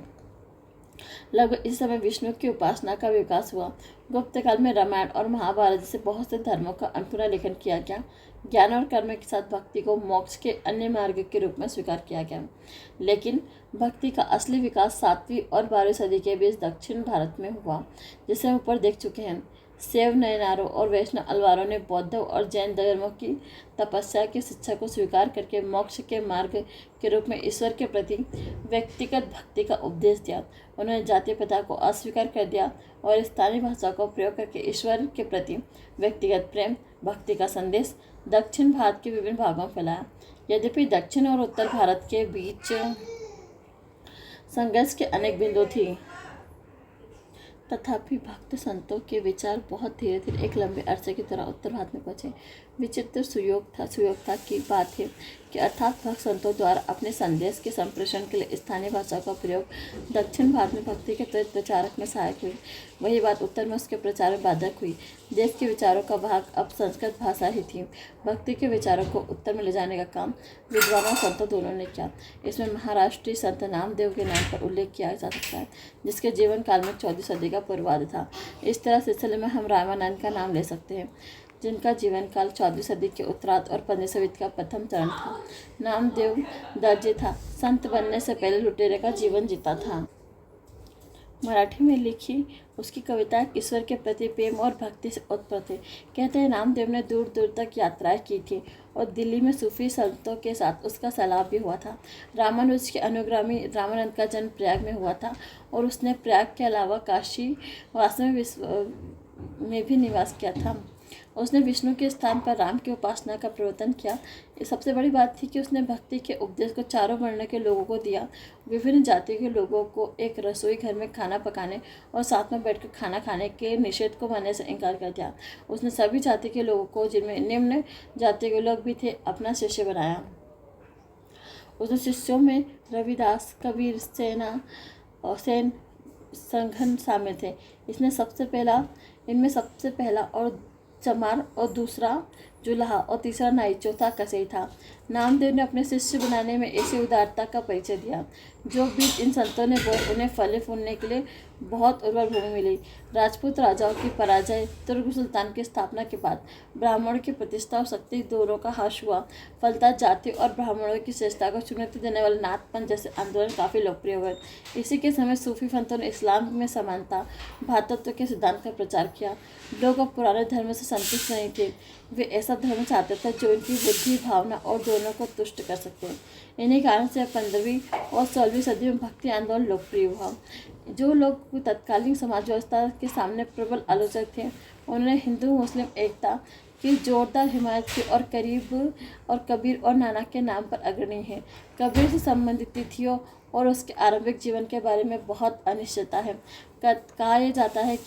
लगभग इस समय विष्णु की उपासना का विकास हुआ। गुप्त काल में रामायण और महाभारत जैसे बहुत से धर्मों का पुनर्लेखन किया गया। ज्ञान और कर्म के साथ भक्ति को मोक्ष के अन्य मार्ग के रूप में स्वीकार किया गया। लेकिन भक्ति का असली विकास 7वीं और 12वीं सदी के बीच दक्षिण भारत में हुआ, जिसे हम ऊपर देख चुके हैं। शैव नयनारों और वैष्णव अलवारों ने बौद्ध और जैन धर्मों की तपस्या की शिक्षा को स्वीकार करके मोक्ष के मार्ग के रूप में ईश्वर के प्रति व्यक्तिगत भक्ति का उपदेश दिया। उन्होंने जातीय प्रथा को अस्वीकार कर दिया और स्थानीय भाषा का प्रयोग करके ईश्वर के प्रति व्यक्तिगत प्रेम भक्ति का संदेश दक्षिण भारत के विभिन्न भागों में फैलाया। यद्यपि दक्षिण और उत्तर भारत के बीच संघर्ष के अनेक बिंदु थी, तथापि भक्त संतों के विचार बहुत धीरे धीरे एक लंबे अरसे की तरह उत्तर भारत में पहुंचे। विचित्र सुयोग था की बात है कि अर्थात भक्त संतों द्वारा अपने संदेश के संप्रेषण के लिए स्थानीय भाषा का प्रयोग दक्षिण भारत में भक्ति के त्वरित प्रचारक में सहायक हुई, वही बात उत्तर में उसके प्रचार में बाधक हुई। देश के विचारों का भाग अब संस्कृत भाषा ही थी। भक्ति के विचारों को उत्तर में ले जाने का काम विद्वानों और संतों दोनों ने किया। इसमें महाराष्ट्रीय संत नामदेव के नाम पर उल्लेख किया जा सकता है, जिसके जीवन काल में 14वीं सदी का पूर्वार्ध था। इस तरह सिलसिले में हम रामानंद का नाम ले सकते हैं, जिनका जीवन काल 14वीं सदी के उत्तरार्ध और 15वीं सदी का प्रथम चरण था। नामदेव दर्जी था, संत बनने से पहले लुटेरे का जीवन जीता था। मराठी में लिखी उसकी कविताएं ईश्वर के प्रति प्रेम और भक्ति से उत्पन्न थे। कहते हैं नामदेव ने दूर दूर तक यात्राएं की थी और दिल्ली में सूफी संतों के साथ उसका सलाह भी हुआ था। रामानुज के अनुगामी रामानंद का जन्म प्रयाग में हुआ था और उसने प्रयाग के अलावा काशी वास्तव में भी निवास किया था। उसने विष्णु के स्थान पर राम की उपासना का प्रवर्तन किया। ये सबसे बड़ी बात थी कि उसने भक्ति के उपदेश को चारों वर्ण के लोगों को दिया। विभिन्न जाति के लोगों को एक रसोई घर में खाना पकाने और साथ में बैठकर खाना खाने के निषेध को मानने से इनकार कर दिया। उसने सभी जाति के लोगों को, जिनमें निम्न जाति के लोग भी थे, अपना शिष्य बनाया। उसने शिष्यों में रविदास, कबीर, सेन संघन शामिल थे। इनमें सबसे पहला और चमार और दूसरा जुलाहा और तीसरा नाई, चौथा कसेई था। नामदेव ने अपने शिष्य बनाने में ऐसी उदारता का परिचय दिया। जो बीज इन संतों ने बोए उन्हें फले फूलने के लिए बहुत उर्वर भूमि मिली। राजपूत राजाओं की पराजय, तुर्क सुल्तान की स्थापना के बाद ब्राह्मणों की प्रतिष्ठा और शक्ति दोनों का ह्रास हुआ। फलतः जाति और ब्राह्मणों की श्रेष्ठता को चुनौती देने वाले नाथपंथ जैसे आंदोलन काफ़ी लोकप्रिय हुए। इसी के समय सूफी संतों ने इस्लाम में समानता, भ्रातृत्व के सिद्धांत का प्रचार किया। लोग अब पुराने धर्म से संतुष्ट नहीं थे, वे ऐसा धर्म चाहते थे जो इनकी बुद्धि, भावना और दोनों को तुष्ट कर सके। इन्हीं कारण से 15वीं और 16वीं सदी में भक्ति आंदोलन लोकप्रिय हुआ। जो लोग तत्कालीन समाज व्यवस्था के सामने प्रबल आलोचक थे, उन्होंने हिंदू मुस्लिम एकता की जोरदार हिमायत की और कबीर और नानक के नाम पर अग्रणी है। कबीर से संबंधित तिथियों और उसके आरंभिक जीवन के बारे में बहुत अनिश्चितता है। कथा है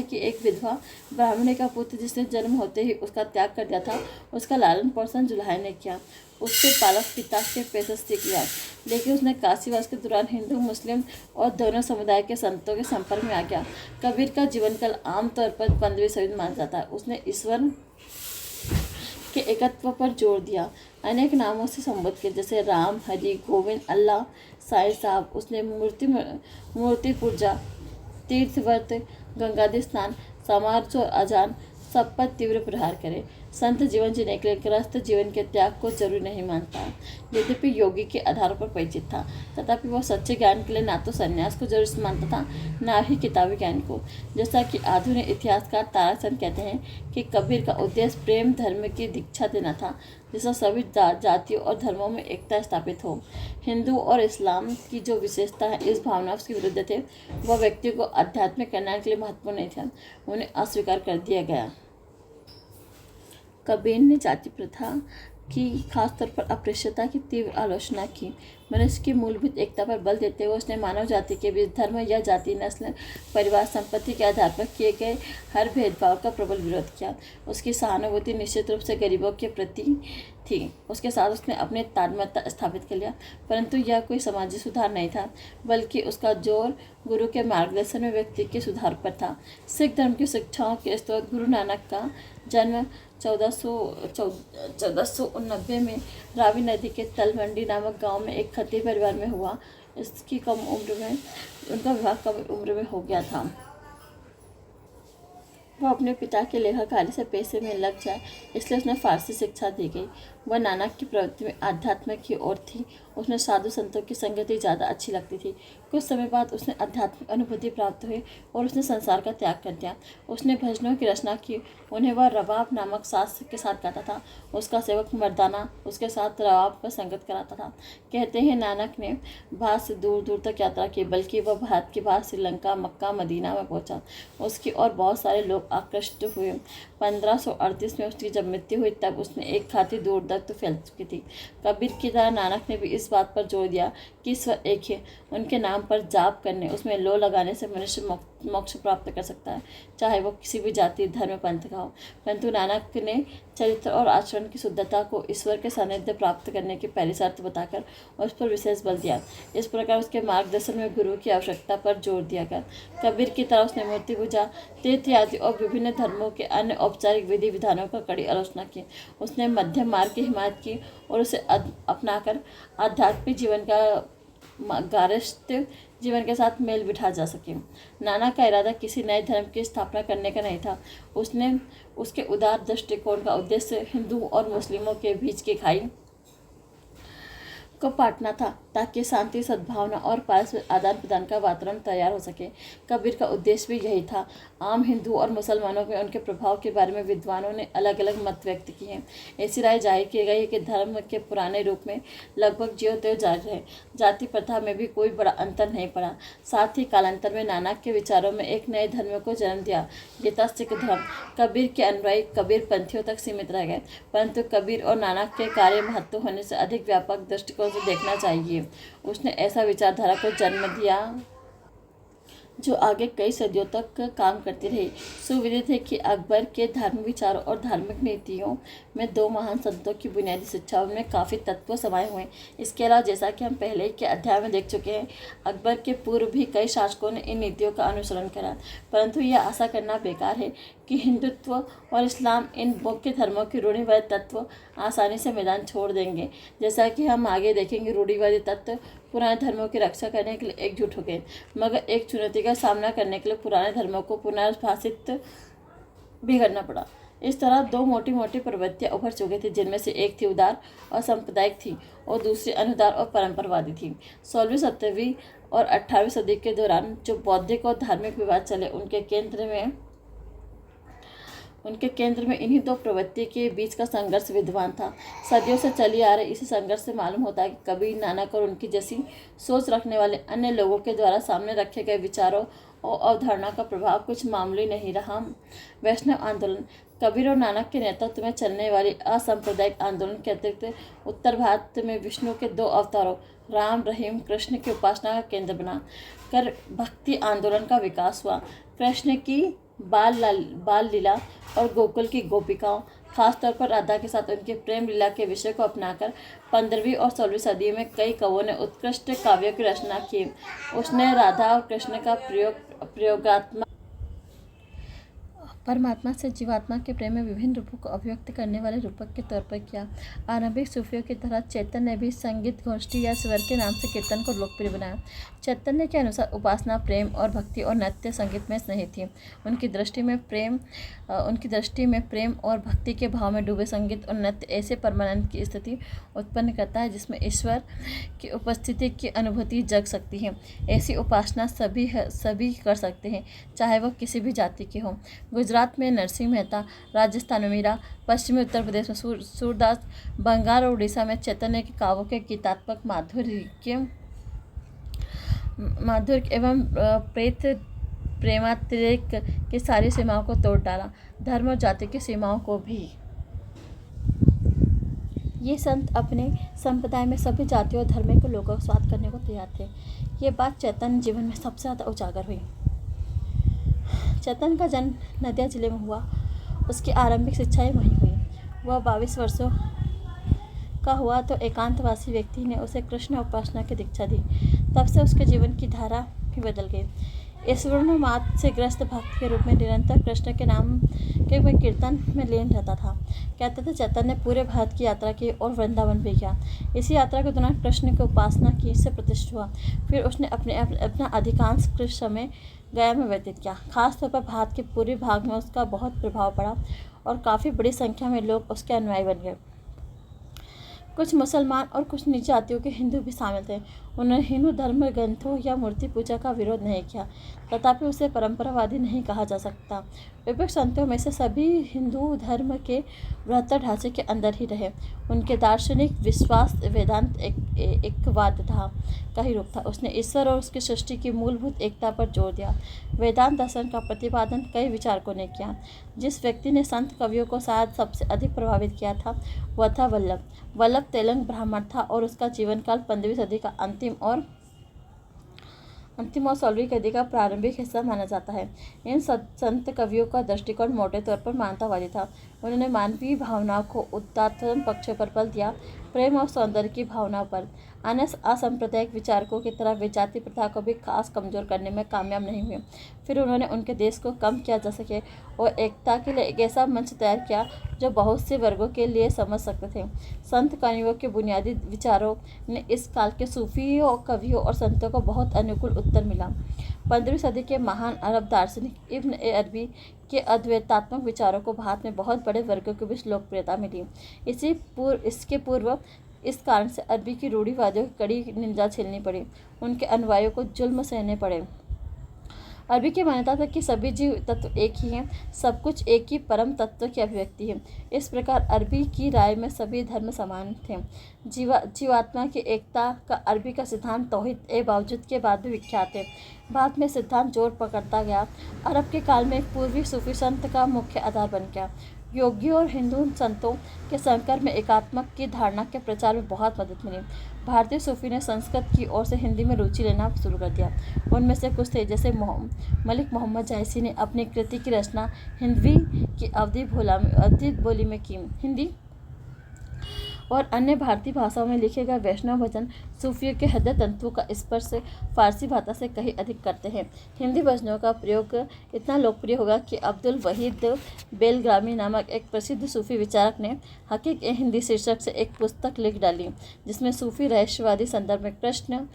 कि एक विधवा ब्राह्मणी का पुत्र जिसने जन्म होते ही उसका त्याग कर दिया था, उसका लालन पोषण जुलाहा ने किया। उसके पालक पिता के पैसे सीख लिया, लेकिन उसने काशीवास के दौरान हिंदू मुस्लिम और दोनों समुदाय के संतों के संपर्क में आ गया। कबीर का जीवनकाल आमतौर पर 15वीं सदी माना जाता है। उसने ईश्वर के एकत्व पर जोर दिया। अनेक नामों से संबोधित किया, जैसे राम, हरि, गोविंद, अल्लाह, साईं साहब। उसने मूर्ति पूजा, तीर्थ व्रत, गंगादि स्नान, समाज और अजान सब पर तीव्र प्रहार करे। संत जीवन जीने के लिए गृहस्थ जीवन के त्याग को जरूरी नहीं मानता। यद्यपि योगी के आधारों पर परिचित था, तथापि वह सच्चे ज्ञान के लिए ना तो संन्यास को जरूरी मानता था, ना ही किताबी ज्ञान को। जैसा कि आधुनिक इतिहासकार ताराचंद कहते हैं कि कबीर का उद्देश्य प्रेम धर्म की दीक्षा देना था, जिससे सभी जातियों और धर्मों में एकता स्थापित हो। हिंदू और इस्लाम की जो विशेषता है इस भावना के विरुद्ध थे, वह व्यक्ति को आध्यात्मिक कल्याण के लिए महत्वपूर्ण नहीं था, उन्हें अस्वीकार कर दिया गया। कबीर ने जाति प्रथा की खासतौर पर अस्पृश्यता की तीव्र आलोचना की। मनुष्य की मूलभूत एकता पर बल देते हुए उसने मानव जाति के बीच धर्म या जाति, नस्ल, परिवार, संपत्ति के आधार पर किए गए हर भेदभाव का प्रबल विरोध किया। उसकी सहानुभूति निश्चित रूप से गरीबों के प्रति थी। उसके साथ उसने अपने तादात्म्य स्थापित कर लिया, परंतु यह कोई समाजी सुधार नहीं था, बल्कि उसका जोर गुरु के मार्गदर्शन में व्यक्ति के सुधार पर था। सिख धर्म की शिक्षाओं के स्रोत गुरु नानक का जन्म 1490 में रावी नदी के तलवंडी नामक गांव में एक खत्ती परिवार में हुआ। उनका विवाह कम उम्र में हो गया था। वह अपने पिता के लेखा कार्य से पैसे में लग जाए, इसलिए उसने फारसी शिक्षा दी गई। वह नानक की प्रवृत्ति में आध्यात्म की ओर थी। उसने साधु संतों की संगति ज़्यादा अच्छी लगती थी। कुछ समय बाद उसने आध्यात्मिक अनुभूति प्राप्त हुई और उसने संसार का त्याग कर दिया। उसने भजनों की रचना की। उन्हें वह रबाब नामक शास्त्र के साथ गाता था। उसका सेवक मर्दाना उसके साथ रबाब पर संगत कराता था। कहते हैं नानक ने भारत से दूर दूर तक यात्रा की, बल्कि वह भारत के बाद श्रीलंका, मक्का, मदीना में पहुंचा। उसकी और बहुत सारे लोग आकृष्ट हुए। 1538 में उसकी जब मृत्यु हुई तब उसने एक खाती दूर तक फैल चुकी थी। कबीर की तरह नानक ने भी इस बात पर जोर दिया कि ईश्वर एक है। उनके नाम पर जाप करने, उसमें लो लगाने से मनुष्य मोक्ष प्राप्त कर सकता है, चाहे वो किसी भी जाति धर्म पंथ का हो। परंतु नानक ने चरित्र और आचरण की शुद्धता को ईश्वर के सानिध्य प्राप्त करने की पहली शर्त बताकर उस पर विशेष बल दिया। इस प्रकार उसके मार्गदर्शन में गुरु की आवश्यकता पर जोर दिया गया। कबीर की तरह उसने मूर्ति पूजा, तीर्थ आदि और विभिन्न धर्मों के अन्य औपचारिक विधि विधानों का कड़ी आलोचना की। उसने मध्यम मार्ग की हिमायत की और उसे अपनाकर आध्यात्मिक जीवन का गारस्थ जीवन के साथ मेल बिठा जा सके। नानक का इरादा किसी नए धर्म की स्थापना करने का नहीं था। उसके उदार दृष्टिकोण का उद्देश्य हिंदू और मुस्लिमों के बीच की खाई को पाटना था, ताकि शांति, सद्भावना और पारस्परिक आदान प्रदान का वातावरण तैयार हो सके। कबीर का उद्देश्य भी यही था। आम हिंदू और मुसलमानों में उनके प्रभाव के बारे में विद्वानों ने अलग अलग मत व्यक्त किए हैं। ऐसी राय जाहिर की गई है कि धर्म के पुराने रूप में लगभग ज्यों त्यों जारी रहे, जाति प्रथा में भी कोई बड़ा अंतर नहीं पड़ा। साथ ही कालांतर में नानक के विचारों में एक नए धर्म को जन्म दिया, गीता सिख धर्म। कबीर के अनुयायी कबीर पंथियों तक सीमित रह गए, परंतु कबीर और नानक के कार्य महत्व होने से अधिक व्यापक दृष्टिकोण से देखना चाहिए। उसने ऐसा विचारधारा को जन्म दिया जो आगे कई सदियों तक काम करती रही। सुविदित है कि अकबर के धर्म विचारों और धार्मिक नीतियों में दो महान संतों की बुनियादी शिक्षाओं में काफ़ी तत्व समाये हुए हैं। इसके अलावा जैसा कि हम पहले के अध्याय में देख चुके हैं, अकबर के पूर्व भी कई शासकों ने इन नीतियों का अनुसरण करा, परंतु यह आशा करना बेकार है कि हिंदुत्व और इस्लाम, इन मुख्य धर्मों के रूढ़िवादी तत्व आसानी से मैदान छोड़ देंगे। जैसा कि हम आगे देखेंगे, रूढ़िवादी तत्व पुराने धर्मों की रक्षा करने के लिए एकजुट हो गए, मगर एक चुनौती का सामना करने के लिए पुराने धर्मों को पुनर्भाषित भी करना पड़ा। इस तरह दो मोटी मोटी प्रवृत्तियां उभर चुकी थी, जिनमें से एक थी उदार और सांप्रदायिक थी और दूसरी अनुदार और परंपरावादी थी। 16वीं 17वीं और 18वीं सदी के दौरान जो बौद्धिक और धार्मिक विवाद चले, उनके केंद्र में इन्हीं दो प्रवृत्ति के बीच का संघर्ष विद्यमान था। सदियों से चली आ रही इसी संघर्ष से मालूम होता है कि कबीर, नानक और उनकी जैसी सोच रखने वाले अन्य लोगों के द्वारा सामने रखे गए विचारों और अवधारणा का प्रभाव कुछ मामूली नहीं रहा। वैष्णव आंदोलन। कबीर और नानक के नेतृत्व में चलने वाली असांप्रदायिक आंदोलन के अतिरिक्त उत्तर भारत में विष्णु के दो अवतारों राम, रहीम, कृष्ण की उपासना का केंद्र बना कर भक्ति आंदोलन का विकास हुआ। कृष्ण की बाल लीला और गोकुल की गोपिकाओं, खासतौर पर राधा के साथ उनके प्रेम लीला के विषय को अपनाकर 15वीं और 16वीं सदी में कई कवियों ने उत्कृष्ट काव्यों की रचना की। उसने राधा और कृष्ण का प्रयोगात्मक परमात्मा से जीवात्मा के प्रेम में विभिन्न रूपों को अभिव्यक्त करने वाले रूपक के तौर पर किया। आरंभिक सूफियों की तरह चैतन्य ने भी संगीत गोष्ठी या स्वर के नाम से कीर्तन को लोकप्रिय बनाया। चैतन्य के अनुसार उपासना प्रेम और भक्ति और नृत्य संगीत में नहीं थी। उनकी दृष्टि में प्रेम और भक्ति के भाव में डूबे संगीत और नृत्य ऐसे परमानंद की स्थिति उत्पन्न करता है जिसमें ईश्वर की उपस्थिति की अनुभूति जग सकती है। ऐसी उपासना सभी कर सकते हैं, चाहे वह किसी भी जाति के हों। गुजरात में नरसिंह मेहता, राजस्थान में मीरा, पश्चिमी उत्तर प्रदेश में सूरदास, बंगाल और उड़ीसा में चैतन्य के काव्यों के गीतात्मक माधुर्य एवं प्रेमातिरेक की सारी सीमाओं को तोड़ डाला, धर्म और जाति की सीमाओं को भी। ये संत अपने संप्रदाय में सभी जातियों और धर्म के लोगों को स्वाद करने को तैयार थे। ये बात चैतन्य जीवन में सबसे ज़्यादा उजागर हुई। चैतन्य का जन्म नदिया जिले में हुआ। उसकी आरंभिक शिक्षाएं वहीं हुई। वह 22 वर्षों का हुआ तो एकांतवासी व्यक्ति ने उसे कृष्ण उपासना की दीक्षा दी। तब से उसके जीवन की धारा भी बदल गई। ईश्वरोन्माद से ग्रस्त भक्त के रूप में निरंतर कृष्ण के नाम के वह कीर्तन में लीन रहता था। कहते थे चैतन्य ने पूरे भारत की यात्रा की और वृंदावन भी गया। इसी यात्रा के दौरान कृष्ण की उपासना की से प्रतिष्ठित हुआ। फिर उसने अपना अधिकांश समय गया में व्यतीत किया। खासतौर पर भारत के पूर्वी भाग में उसका बहुत प्रभाव पड़ा और काफ़ी बड़ी संख्या में लोग उसके अनुयायी बन गए। कुछ मुसलमान और कुछ निजी जातियों के हिंदू भी शामिल थे। उन्होंने हिंदू धर्म ग्रंथों या मूर्ति पूजा का विरोध नहीं किया, तथापि उसे परंपरावादी नहीं कहा जा सकता। विपक्ष संतों में से सभी हिंदू धर्म के बृहत्तर ढांचे के अंदर ही रहे। उनके दार्शनिक विश्वास वेदांत एकवाद का ही रूप था। उसने ईश्वर और उसकी सृष्टि की मूलभूत एकता पर जोर दिया। वेदांत दर्शन का प्रतिपादन कई विचारकों ने किया। जिस व्यक्ति ने संत कवियों को शायद सबसे अधिक प्रभावित किया था वह था वल्लभ तेलंग ब्राह्मण था और उसका जीवन काल 15वीं सदी का अंतिम और अंतिम और 16वीं सदी का प्रारंभिक हिस्सा माना जाता है। इन संत कवियों का दृष्टिकोण मोटे तौर पर मानवतावादी था। उन्होंने मानवीय भावनाओं को उदात्त पक्षों पर बल दिया, प्रेम और सौंदर्य की भावनाओं पर। अन्य असांप्रदायिक विचारकों की तरह वे जाति प्रथा को भी खास कमजोर करने में कामयाब नहीं हुए। फिर उन्होंने उनके देश को कम किया जा सके और एकता के लिए एक ऐसा मंच तैयार किया जो बहुत से वर्गों के लिए समझ सकते थे। संत कवियों के बुनियादी विचारों ने इस काल के सूफियों, कवियों और संतों को बहुत अनुकूल उत्तर मिला। 15वीं सदी के महान अरब दार्शनिक इब्न अरबी के अद्वैतात्मक विचारों को भारत में बहुत बड़े वर्गों के बीच लोकप्रियता मिली। इसके पूर्व इस कारण से अरबी की रूढ़िवादियों की कड़ी निंदा झेलनी पड़ी, उनके अनुयायियों को जुल्म सहने पड़े। अरबी की मान्यता था कि सभी जीव तत्व एक ही हैं, सब कुछ एक ही परम तत्व की अभिव्यक्ति है। इस प्रकार अरबी की राय में सभी धर्म समान थे। जीवात्मा की एकता का अरबी का सिद्धांत तौहीद ए बावजूद के बाद भी विख्यात है। बाद में सिद्धांत जोर पकड़ता गया। अरब के काल में एक पूर्वी सूफी संत का मुख्य आधार बन गया। योगियों और हिंदू संतों के संकर में एकात्मक की धारणा के प्रचार में बहुत मदद मिली। भारतीय सूफी ने संस्कृत की ओर से हिंदी में रुचि लेना शुरू कर दिया। उनमें से कुछ थे जैसे मलिक मोहम्मद जायसी ने अपनी कृति की रचना हिंदवी की अवधी बोली में की। हिंदी और अन्य भारतीय भाषाओं में लिखे गए वैष्णव भजन सूफियों के हृदय तंतुओं का स्पर्श फारसी भाषा से कहीं अधिक करते हैं। हिंदी भजनों का प्रयोग इतना लोकप्रिय होगा कि अब्दुल वहीद बेलग्रामी नामक एक प्रसिद्ध सूफी विचारक ने हकीक ए हिंदी शीर्षक से एक पुस्तक लिख डाली, जिसमें सूफी रहस्यवादी संदर्भ में कृष्ण,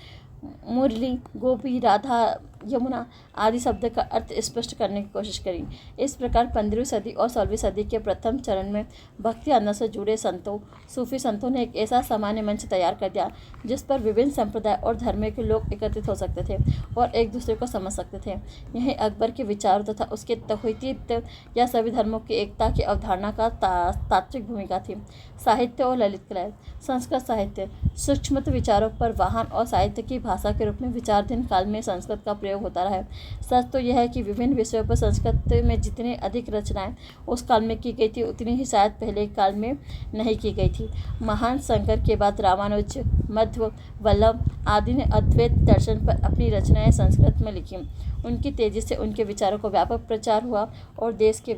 मुरली, गोपी, राधा, यमुना आदि शब्द का अर्थ स्पष्ट करने की कोशिश करी। इस प्रकार 15वीं सदी और 16वीं सदी के प्रथम चरण में भक्ति आंदोलन से जुड़े सूफी संतों ने एक ऐसा सामान्य मंच तैयार कर दिया जिस पर विभिन्न संप्रदाय और धर्म के लोग एकत्रित हो सकते थे और एक दूसरे को समझ सकते थे। यही अकबर के विचारों तथा उसके तौहीद या सभी धर्मों की एकता की अवधारणा का तात्विक भूमिका थी। साहित्य और ललित कलाएं। संस्कृत साहित्य सूक्ष्म विचारों पर वाहन और साहित्य की भाषा के रूप में विचाराधीन काल में संस्कृत का प्रयोग होता रहा है। सच तो यह है कि विभिन्न विषयों पर संस्कृत में जितनी अधिक रचनाएं उस काल में की गई थी, उतनी ही शायद पहले काल में नहीं की गई थी। महान शंकर के बाद रामानुज, मध्व, वल्लभ आदि ने अद्वैत दर्शन पर अपनी रचनाएं संस्कृत में लिखी। उनकी तेजी से उनके विचारों को व्यापक प्रचार हुआ और देश के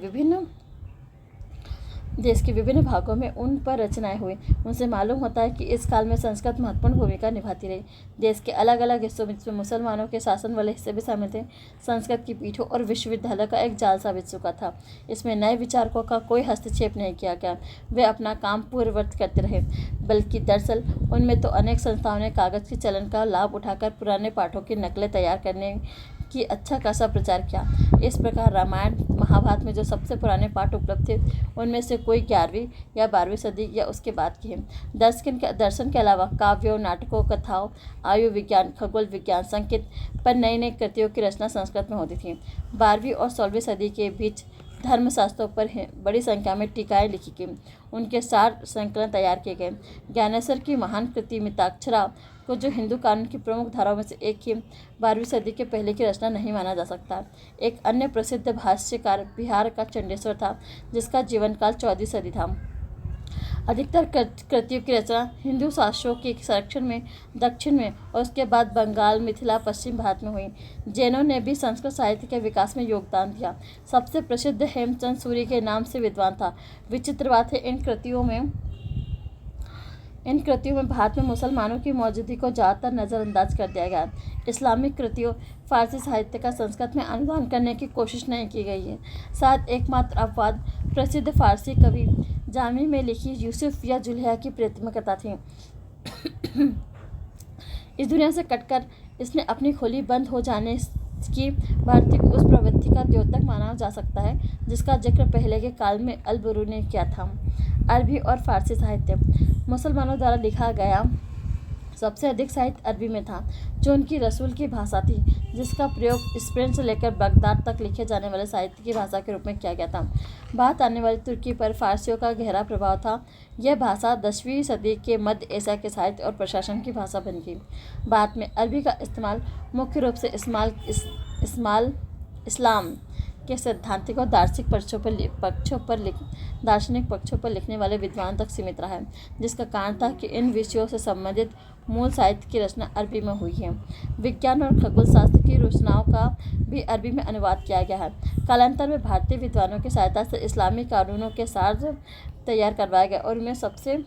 विभिन्न भागों में उन पर रचनाएं हुई। उनसे मालूम होता है कि इस काल में संस्कृत महत्वपूर्ण भूमिका निभाती रही। देश के अलग अलग हिस्सों में मुसलमानों के शासन वाले हिस्से भी शामिल थे। संस्कृत की पीठों और विश्वविद्यालय का एक जाल सा बिछ चुका था। इसमें नए विचारकों का कोई हस्तक्षेप नहीं किया गया। वे अपना काम पूर्ववत करते रहे, बल्कि दरअसल उनमें तो अनेक संस्थाओं ने कागज के चलन का लाभ उठाकर पुराने पाठों की नकलें तैयार करने की अच्छा खासा प्रचार किया। इस प्रकार रामायण महाभारत में जो सबसे पुराने पाठ उपलब्ध थे, उनमें से कोई 11वीं या 12वीं सदी या उसके बाद की है। दर्शन के अलावा काव्यों, नाटकों, कथाओं, आयु विज्ञान, खगोल विज्ञान, संकेत पर नई नई कृतियों की रचना संस्कृत में होती थी। 12वीं और 16वीं सदी के बीच धर्मशास्त्रों पर बड़ी संख्या में टीकाएँ लिखी गईं। उनके सार संकलन तैयार किए गए। ज्ञानेश्वर की महान कृति मिताक्षरा को, जो हिंदू कानून की प्रमुख धाराओं में से एक ही 12वीं सदी के पहले की रचना नहीं माना जा सकता। एक अन्य प्रसिद्ध भाष्यकार बिहार का चंडेश्वर था, जिसका जीवनकाल 14वीं सदी था। अधिकतर कृतियों की रचना हिंदू शास्त्रों के संरक्षण में दक्षिण में और उसके बाद बंगाल, मिथिला, पश्चिम भारत में हुई। जैनों ने भी संस्कृत साहित्य के विकास में योगदान दिया। सबसे प्रसिद्ध हेमचंद सूरी के नाम से विद्वान था। विचित्र बात है, इन कृतियों में भारत में मुसलमानों की मौजूदगी को ज़्यादातर नज़रअंदाज कर दिया गया। इस्लामिक कृतियों, फारसी साहित्य का संस्कृत में अनुवाद करने की कोशिश नहीं की गई है। शायद एकमात्र अपवाद प्रसिद्ध फारसी कवि जामी में लिखी यूसुफ या जुल्हिया की प्रेमकथा थी। इस दुनिया से कटकर इसने अपनी खोली बंद हो जाने की भारतीय की उस प्रवृत्ति का द्योतक माना जा सकता है जिसका जिक्र पहले के काल में अल-बुरूनी ने किया था। अरबी और फारसी साहित्य। मुसलमानों द्वारा लिखा गया सबसे अधिक साहित्य अरबी में था, जो उनकी रसूल की भाषा थी, जिसका प्रयोग स्पेन से लेकर बगदाद तक लिखे जाने वाले साहित्य की भाषा के रूप में किया गया था। बात आने वाली तुर्की पर फारसियों का गहरा प्रभाव था। यह भाषा 10वीं सदी के मध्य एशिया के साहित्य और प्रशासन की भाषा बन गई। बाद में अरबी का इस्तेमाल मुख्य रूप से इस्लाम के सैद्धांतिक और दार्शनिक पक्षों पर लिखने वाले विद्वानों तक सीमित रहा है, जिसका कारण था कि इन विषयों से संबंधित मूल साहित्य की रचना अरबी में हुई है। विज्ञान और खगोल शास्त्र की रचनाओं का भी अरबी में अनुवाद किया गया है। कालांतर में भारतीय विद्वानों की सहायता से इस्लामी कानूनों के सार तैयार करवाया गया और इनमें सबसे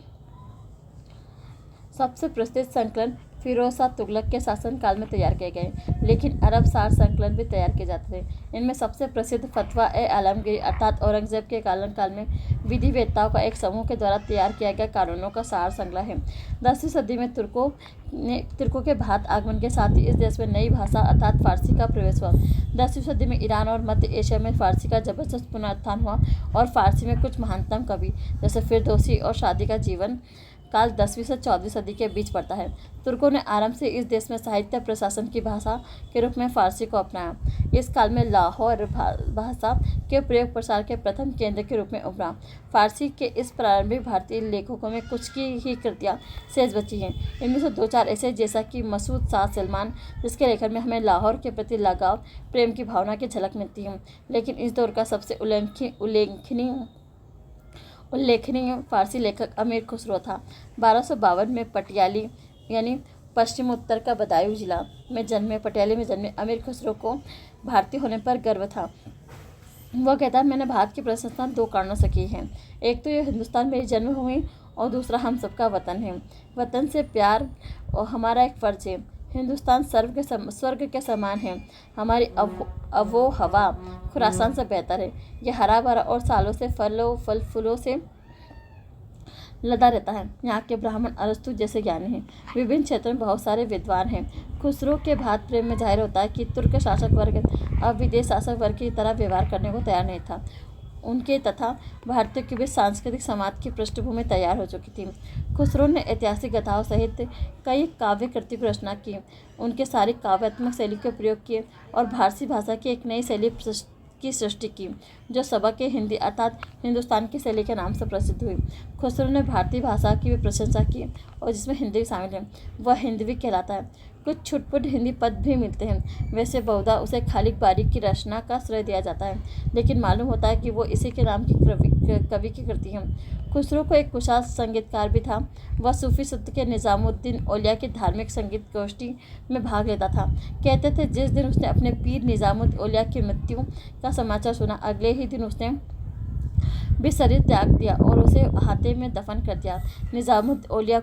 प्रसिद्ध संकलन फिरोज शाह तुगलक के शासनकाल में तैयार किए गए, लेकिन अरब सार संकलन भी तैयार किए जाते थे। इनमें सबसे प्रसिद्ध फतवा ए आलमगीरी अर्थात औरंगजेब के काल में विधिवेत्ताओं का एक समूह के द्वारा तैयार किया गया कानूनों का सार संकलन है। 10वीं सदी में तुर्कों के भारत आगमन के साथ ही इस देश में नई भाषा अर्थात फारसी का प्रवेश हुआ। 10वीं सदी में ईरान और मध्य एशिया में फारसी का जबरदस्त पुनरुत्थान हुआ और फारसी में कुछ महानतम कवि जैसे फिरदौसी और शादी का जीवन काल 10वीं से 14वीं सदी के बीच पड़ता है। तुर्कों ने आरंभ से इस देश में साहित्य प्रशासन की भाषा के रूप में फारसी को अपनाया। इस काल में लाहौर भाषा के प्रयोग प्रसार के प्रथम केंद्र के रूप में उभरा। फारसी के इस प्रारंभिक भारतीय लेखकों में कुछ की ही कृतियाँ शेष बची हैं। इनमें से 2-4 ऐसे जैसा कि मसूद शाह सलमान, जिसके लेखन में हमें लाहौर के प्रति लगाव प्रेम की भावना की झलक मिलती है। लेकिन इस दौर का सबसे उल्लेखनीय फारसी लेखक अमीर खुसरो था। 1252 में पटियाली यानी पश्चिम उत्तर का बदायूं जिला में जन्मे अमीर खुसरो को भारतीय होने पर गर्व था। वह कहता है, मैंने भारत की प्रशंसा 2 कारणों से की है। एक तो यह हिंदुस्तान मेरी जन्मभूमि और दूसरा हम सबका वतन है। वतन से प्यार और हमारा एक फर्ज है। हिंदुस्तान स्वर्ग के समान है। हमारी अवो हवा खुरासान से बेहतर है। यह हरा भरा और सालों से फल फूलों से लदा रहता है। यहाँ के ब्राह्मण अरस्तु जैसे ज्ञानी हैं। विभिन्न क्षेत्रों में बहुत सारे विद्वान हैं। खुसरो के भारत प्रेम में जाहिर होता है कि तुर्क शासक वर्ग अब विदेश शासक वर्ग की तरह व्यवहार करने को तैयार नहीं था। उनके तथा भारतीय के बीच सांस्कृतिक समाज की पृष्ठभूमि तैयार हो चुकी थी। खुसरो ने ऐतिहासिक गाथाओं सहित कई काव्य कृति की रचना की। उनके सारी काव्यात्मक शैली के प्रयोग किए और फारसी भाषा की एक नई शैली की सृष्टि की, जो सबा के हिंदी अर्थात हिंदुस्तान की शैली के नाम से प्रसिद्ध हुई। खुसरो ने भारतीय भाषा की भी प्रशंसा की और जिसमें हिंदी शामिल है। वह हिंदवी कहलाता है। कुछ छुटपुट हिंदी पद भी मिलते हैं। वैसे बहुधा उसे खालिद बारी की रचना का श्रेय दिया जाता है, लेकिन मालूम होता है कि वो इसी के नाम की कवि की कृति है। खुसरो को एक कुशल संगीतकार भी था। वह सूफी संत के निजामुद्दीन औलिया की धार्मिक संगीत गोष्ठी में भाग लेता था। कहते थे, जिस दिन उसने अपने पीर निजामुद्दीन औलिया की मृत्यु का समाचार सुना, अगले ही दिन उसने भी शरीर त्याग दिया और उसे हाथे में दफन कर दिया। निजामुद्दीन औलिया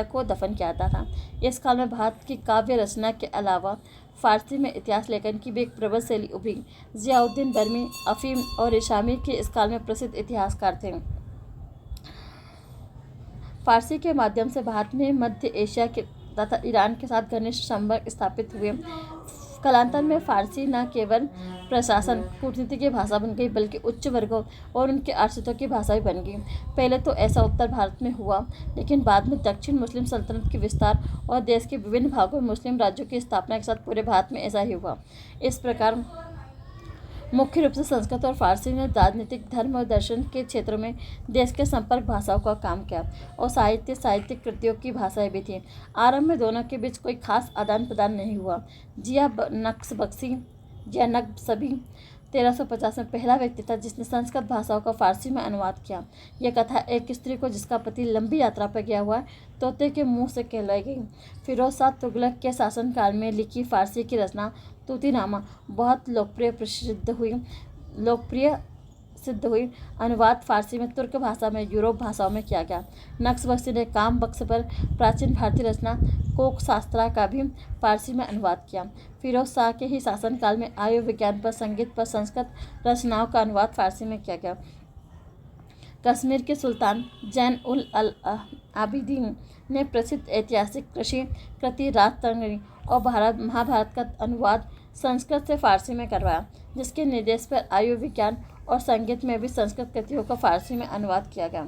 को दफन किया जाता था। इस काल में भारत की काव्य रचना के अलावा फारसी में इतिहास लेखन की भी एक प्रबल शैली उभरी। जियाउद्दीन बर्मी, अफीम और इशामी के इस काल में प्रसिद्ध इतिहासकार थे। फारसी के माध्यम से भारत में मध्य एशिया के तथा ईरान के साथ घनिष्ठ संपर्क स्थापित हुए। कालांतर में फारसी न केवल प्रशासन कूटनीति की भाषा बन गई, बल्कि उच्च वर्गों और उनके आश्रितों की भाषा भी बन गई। पहले तो ऐसा उत्तर भारत में हुआ, लेकिन बाद में दक्षिण मुस्लिम सल्तनत के विस्तार और देश के विभिन्न भागों में मुस्लिम राज्यों की स्थापना के साथ पूरे भारत में ऐसा ही हुआ। इस प्रकार मुख्य रूप से संस्कृत और फारसी ने राजनीतिक, धर्म और दर्शन के क्षेत्रों में देश के संपर्क भाषाओं का काम किया और साहित्यिक कृतियों की भाषाएं भी थीं। आरंभ में दोनों के बीच कोई खास आदान प्रदान नहीं हुआ। जिया नक्शबी 1350 में पहला व्यक्ति था जिसने संस्कृत भाषाओं का फारसी में अनुवाद किया। यह कथा एक स्त्री को जिसका पति लंबी यात्रा पर गया हुआ तोते के मुंह से कहलाई गई। फिरोज शाह तुगलक के शासनकाल में लिखी फारसी की रचना तूतीनामा बहुत लोकप्रिय सिद्ध हुई। अनुवाद फारसी में, तुर्क भाषा में, यूरोप भाषाओं में किया गया। नक्शबख्शी ने काम बख्श पर प्राचीन भारतीय रचना कोक शास्त्रा का भी फारसी में अनुवाद किया। फिरोज शाह के ही शासनकाल में आयु विज्ञान पर, संगीत पर संस्कृत रचनाओं का अनुवाद फारसी में किया गया। कश्मीर के सुल्तान जैन उल आबिदीन ने प्रसिद्ध ऐतिहासिक कृषि कृति राजतरंगिणी और महाभारत का अनुवाद संस्कृत से फारसी में करवाया, जिसके निर्देश पर आयु विज्ञान और संगीत में भी संस्कृत कृतियों का फारसी में अनुवाद किया गया।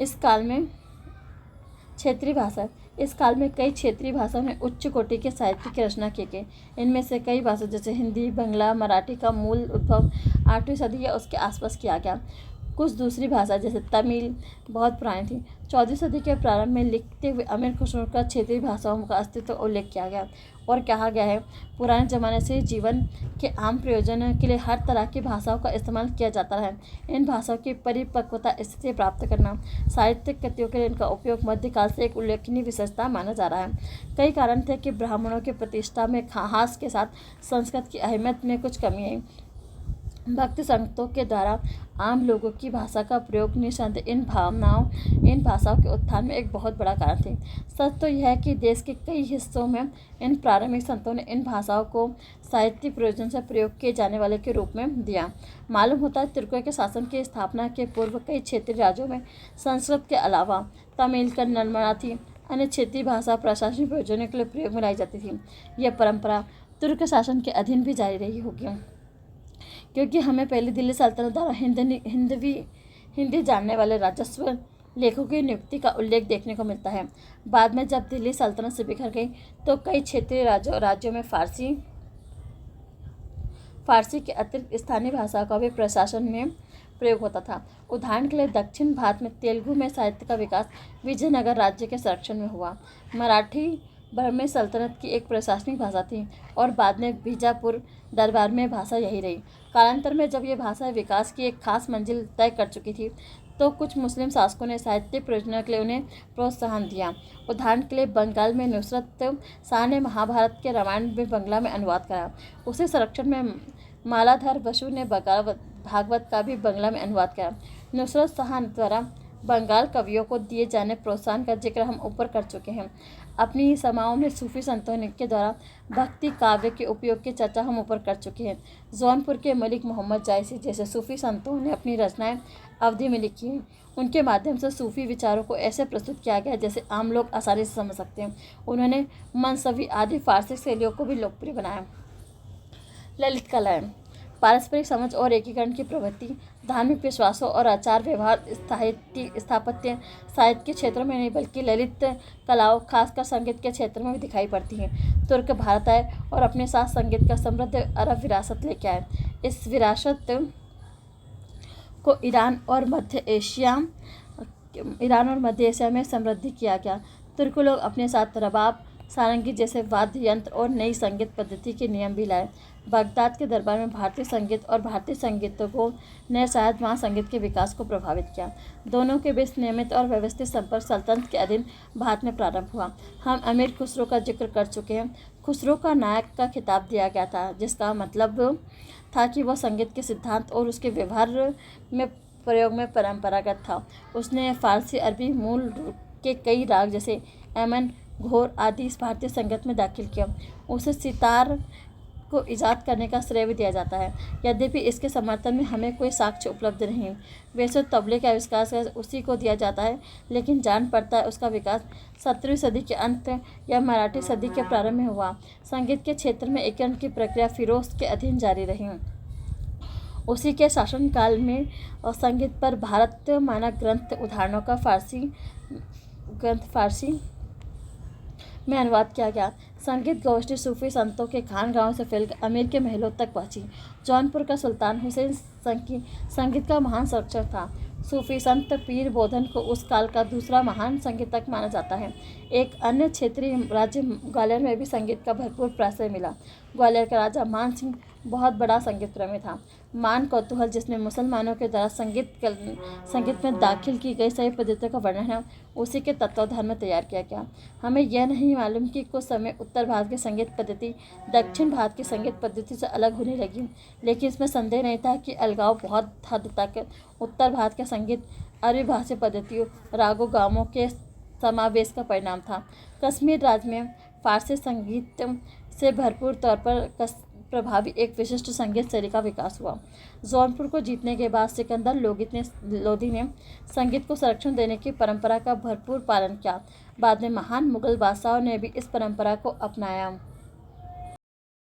इस काल में कई क्षेत्रीय भाषाओं में उच्च कोटि के साहित्य की रचना की गई। इनमें से कई भाषाओं जैसे हिंदी, बंगला, मराठी का मूल उद्भव 8वीं सदी या उसके आसपास किया गया। कुछ दूसरी भाषा जैसे तमिल बहुत पुरानी थी। 14वीं सदी के प्रारंभ में लिखते हुए अमीर खुसरो का क्षेत्रीय भाषाओं का अस्तित्व उल्लेख किया गया और कहा गया है पुराने ज़माने से जीवन के आम प्रयोजन के लिए हर तरह की भाषाओं का इस्तेमाल किया जाता है। इन भाषाओं की परिपक्वता स्थिति प्राप्त करना साहित्यिक कृतियों के लिए इनका उपयोग मध्यकाल से एक उल्लेखनीय विशेषता माना जा रहा है। कई कारण थे कि ब्राह्मणों की प्रतिष्ठा में हाँस के साथ संस्कृत की अहमियत में कुछ कमी आई। भक्ति संतों के द्वारा आम लोगों की भाषा का प्रयोग निसंदेह इन भाषाओं के उत्थान में एक बहुत बड़ा कारण थी। सच तो यह है कि देश के कई हिस्सों में इन प्रारंभिक संतों ने इन भाषाओं को साहित्यिक प्रयोजन से प्रयोग किए जाने वाले के रूप में दिया। मालूम होता है तुर्कों के शासन की स्थापना के पूर्व कई क्षेत्रीय राज्यों में संस्कृत के अलावा तमिल, कन्नड़, मराठी अन्य क्षेत्रीय भाषा प्रशासनिक प्रयोजनों के लिए प्रयोग में लाई जाती थी। यह परंपरा तुर्क शासन के अधीन भी जारी रही होगी, क्योंकि हमें पहले दिल्ली सल्तनत द्वारा हिंदी जानने वाले राजस्व लेखकों की नियुक्ति का उल्लेख देखने को मिलता है। बाद में जब दिल्ली सल्तनत से बिखर गई तो कई क्षेत्रीय राज्यों में फारसी के अतिरिक्त स्थानीय भाषा का भी प्रशासन में प्रयोग होता था। उदाहरण के लिए दक्षिण भारत में तेलुगु में साहित्य का विकास विजयनगर राज्य के संरक्षण में हुआ। मराठी बर्मी सल्तनत की एक प्रशासनिक भाषा थी और बाद में बीजापुर दरबार में भाषा यही रही। कालांतर में जब ये भाषा विकास की एक खास मंजिल तय कर चुकी थी तो कुछ मुस्लिम शासकों ने साहित्यिक प्रयोजनों के लिए उन्हें प्रोत्साहन दिया। उदाहरण के लिए बंगाल में नुसरत शाह ने महाभारत के रामायण में बंगला में अनुवाद करा। उसी संरक्षण में मालाधर बसु ने भागवत का भी बंगला में अनुवाद करा। नुसरत शाह द्वारा बंगाल कवियों को दिए जाने प्रोत्साहन का जिक्र हम ऊपर कर चुके हैं। अपनी समाओं में सूफी संतों के द्वारा भक्ति काव्य के उपयोग की चर्चा हम ऊपर कर चुके हैं। जौनपुर के मलिक मोहम्मद जायसी जैसे सूफी संतों ने अपनी रचनाएं अवधि में लिखी हैं। उनके माध्यम से सूफी विचारों को ऐसे प्रस्तुत किया गया जैसे आम लोग आसानी से समझ सकते हैं। उन्होंने मनसवी आदि फारसी शैलियों को भी लोकप्रिय बनाया। ललित कलाएं पारस्परिक समझ और एकीकरण की प्रवृत्ति धार्मिक विश्वासों और आचार व्यवहार स्थापत्य साहित्य के क्षेत्रों में नहीं बल्कि ललित कलाओं खासकर संगीत के क्षेत्र में भी दिखाई पड़ती हैं। तुर्क भारत आए और अपने साथ संगीत का समृद्ध अरब विरासत लेके आए। इस विरासत को ईरान और मध्य एशिया में समृद्धि किया गया। तुर्क लोग अपने साथ रबाब, सारंगी जैसे वाद्य यंत्र और नई संगीत पद्धति के नियम भी लाए। बगदाद के दरबार में भारतीय संगीत और भारतीय संगीतकों ने शायद वहाँ संगीत के विकास को प्रभावित किया। दोनों के बीच नियमित और व्यवस्थित संपर्क सल्तनत के अधीन भारत में प्रारंभ हुआ। हम अमीर खुसरो का जिक्र कर चुके हैं। खुसरो का नायक का खिताब दिया गया था, जिसका मतलब था कि वह संगीत के सिद्धांत और उसके व्यवहार में प्रयोग में परंपरागत था। उसने फारसी अरबी मूल के कई राग जैसे एमन, घोर आदि इस भारतीय संगीत में दाखिल किया। उसे सितार को ईजाद करने का श्रेय भी दिया जाता है, यद्यपि इसके समर्थन में हमें कोई साक्ष्य उपलब्ध नहीं। वैसे तबले का आविष्कार उसी को दिया जाता है, लेकिन जान पड़ता है उसका विकास 17वीं सदी के अंत या मराठी सदी के प्रारंभ में हुआ। संगीत के क्षेत्र में एकीकरण की प्रक्रिया फिरोज के अधीन जारी रही। उसी के शासनकाल में संगीत पर भारत मानक ग्रंथ उदाहरणों का फारसी में अनुवाद किया गया। संगीत गोष्ठी सूफी संतों के खानगाहों से फैलकर अमीर के महलों तक पहुंची। जौनपुर का सुल्तान हुसैन संगीत का महान संरक्षक था। सूफी संत पीर बोधन को उस काल का दूसरा महान संगीतज्ञ माना जाता है। एक अन्य क्षेत्रीय राज्य ग्वालियर में भी संगीत का भरपूर प्रश्रय मिला। ग्वालियर का राजा मान सिंह बहुत बड़ा संगीत प्रेमी था। मान कौतूहल, जिसमें मुसलमानों के द्वारा संगीत में दाखिल की गई सही पद्धतियों का वर्णन है, उसी के तत्वाधान में तैयार किया गया। हमें यह नहीं मालूम कि कुछ समय उत्तर भारत की संगीत पद्धति दक्षिण भारत की संगीत पद्धति से अलग होने लगी, लेकिन इसमें संदेह नहीं था कि अलगाव बहुत हद तक उत्तर भारत के संगीत अरबी भाषा पद्धतियों, रागों, गामों के समावेश का परिणाम था। कश्मीर राज्य में फारसी संगीत से भरपूर तौर पर प्रभावी एक विशिष्ट संगीत शैली का विकास हुआ। जौनपुर को जीतने के बाद सिकंदर लोदी ने संगीत को संरक्षण देने की परंपरा का भरपूर पालन किया। बाद में महान मुगल बादशाहों ने भी इस परंपरा को अपनाया।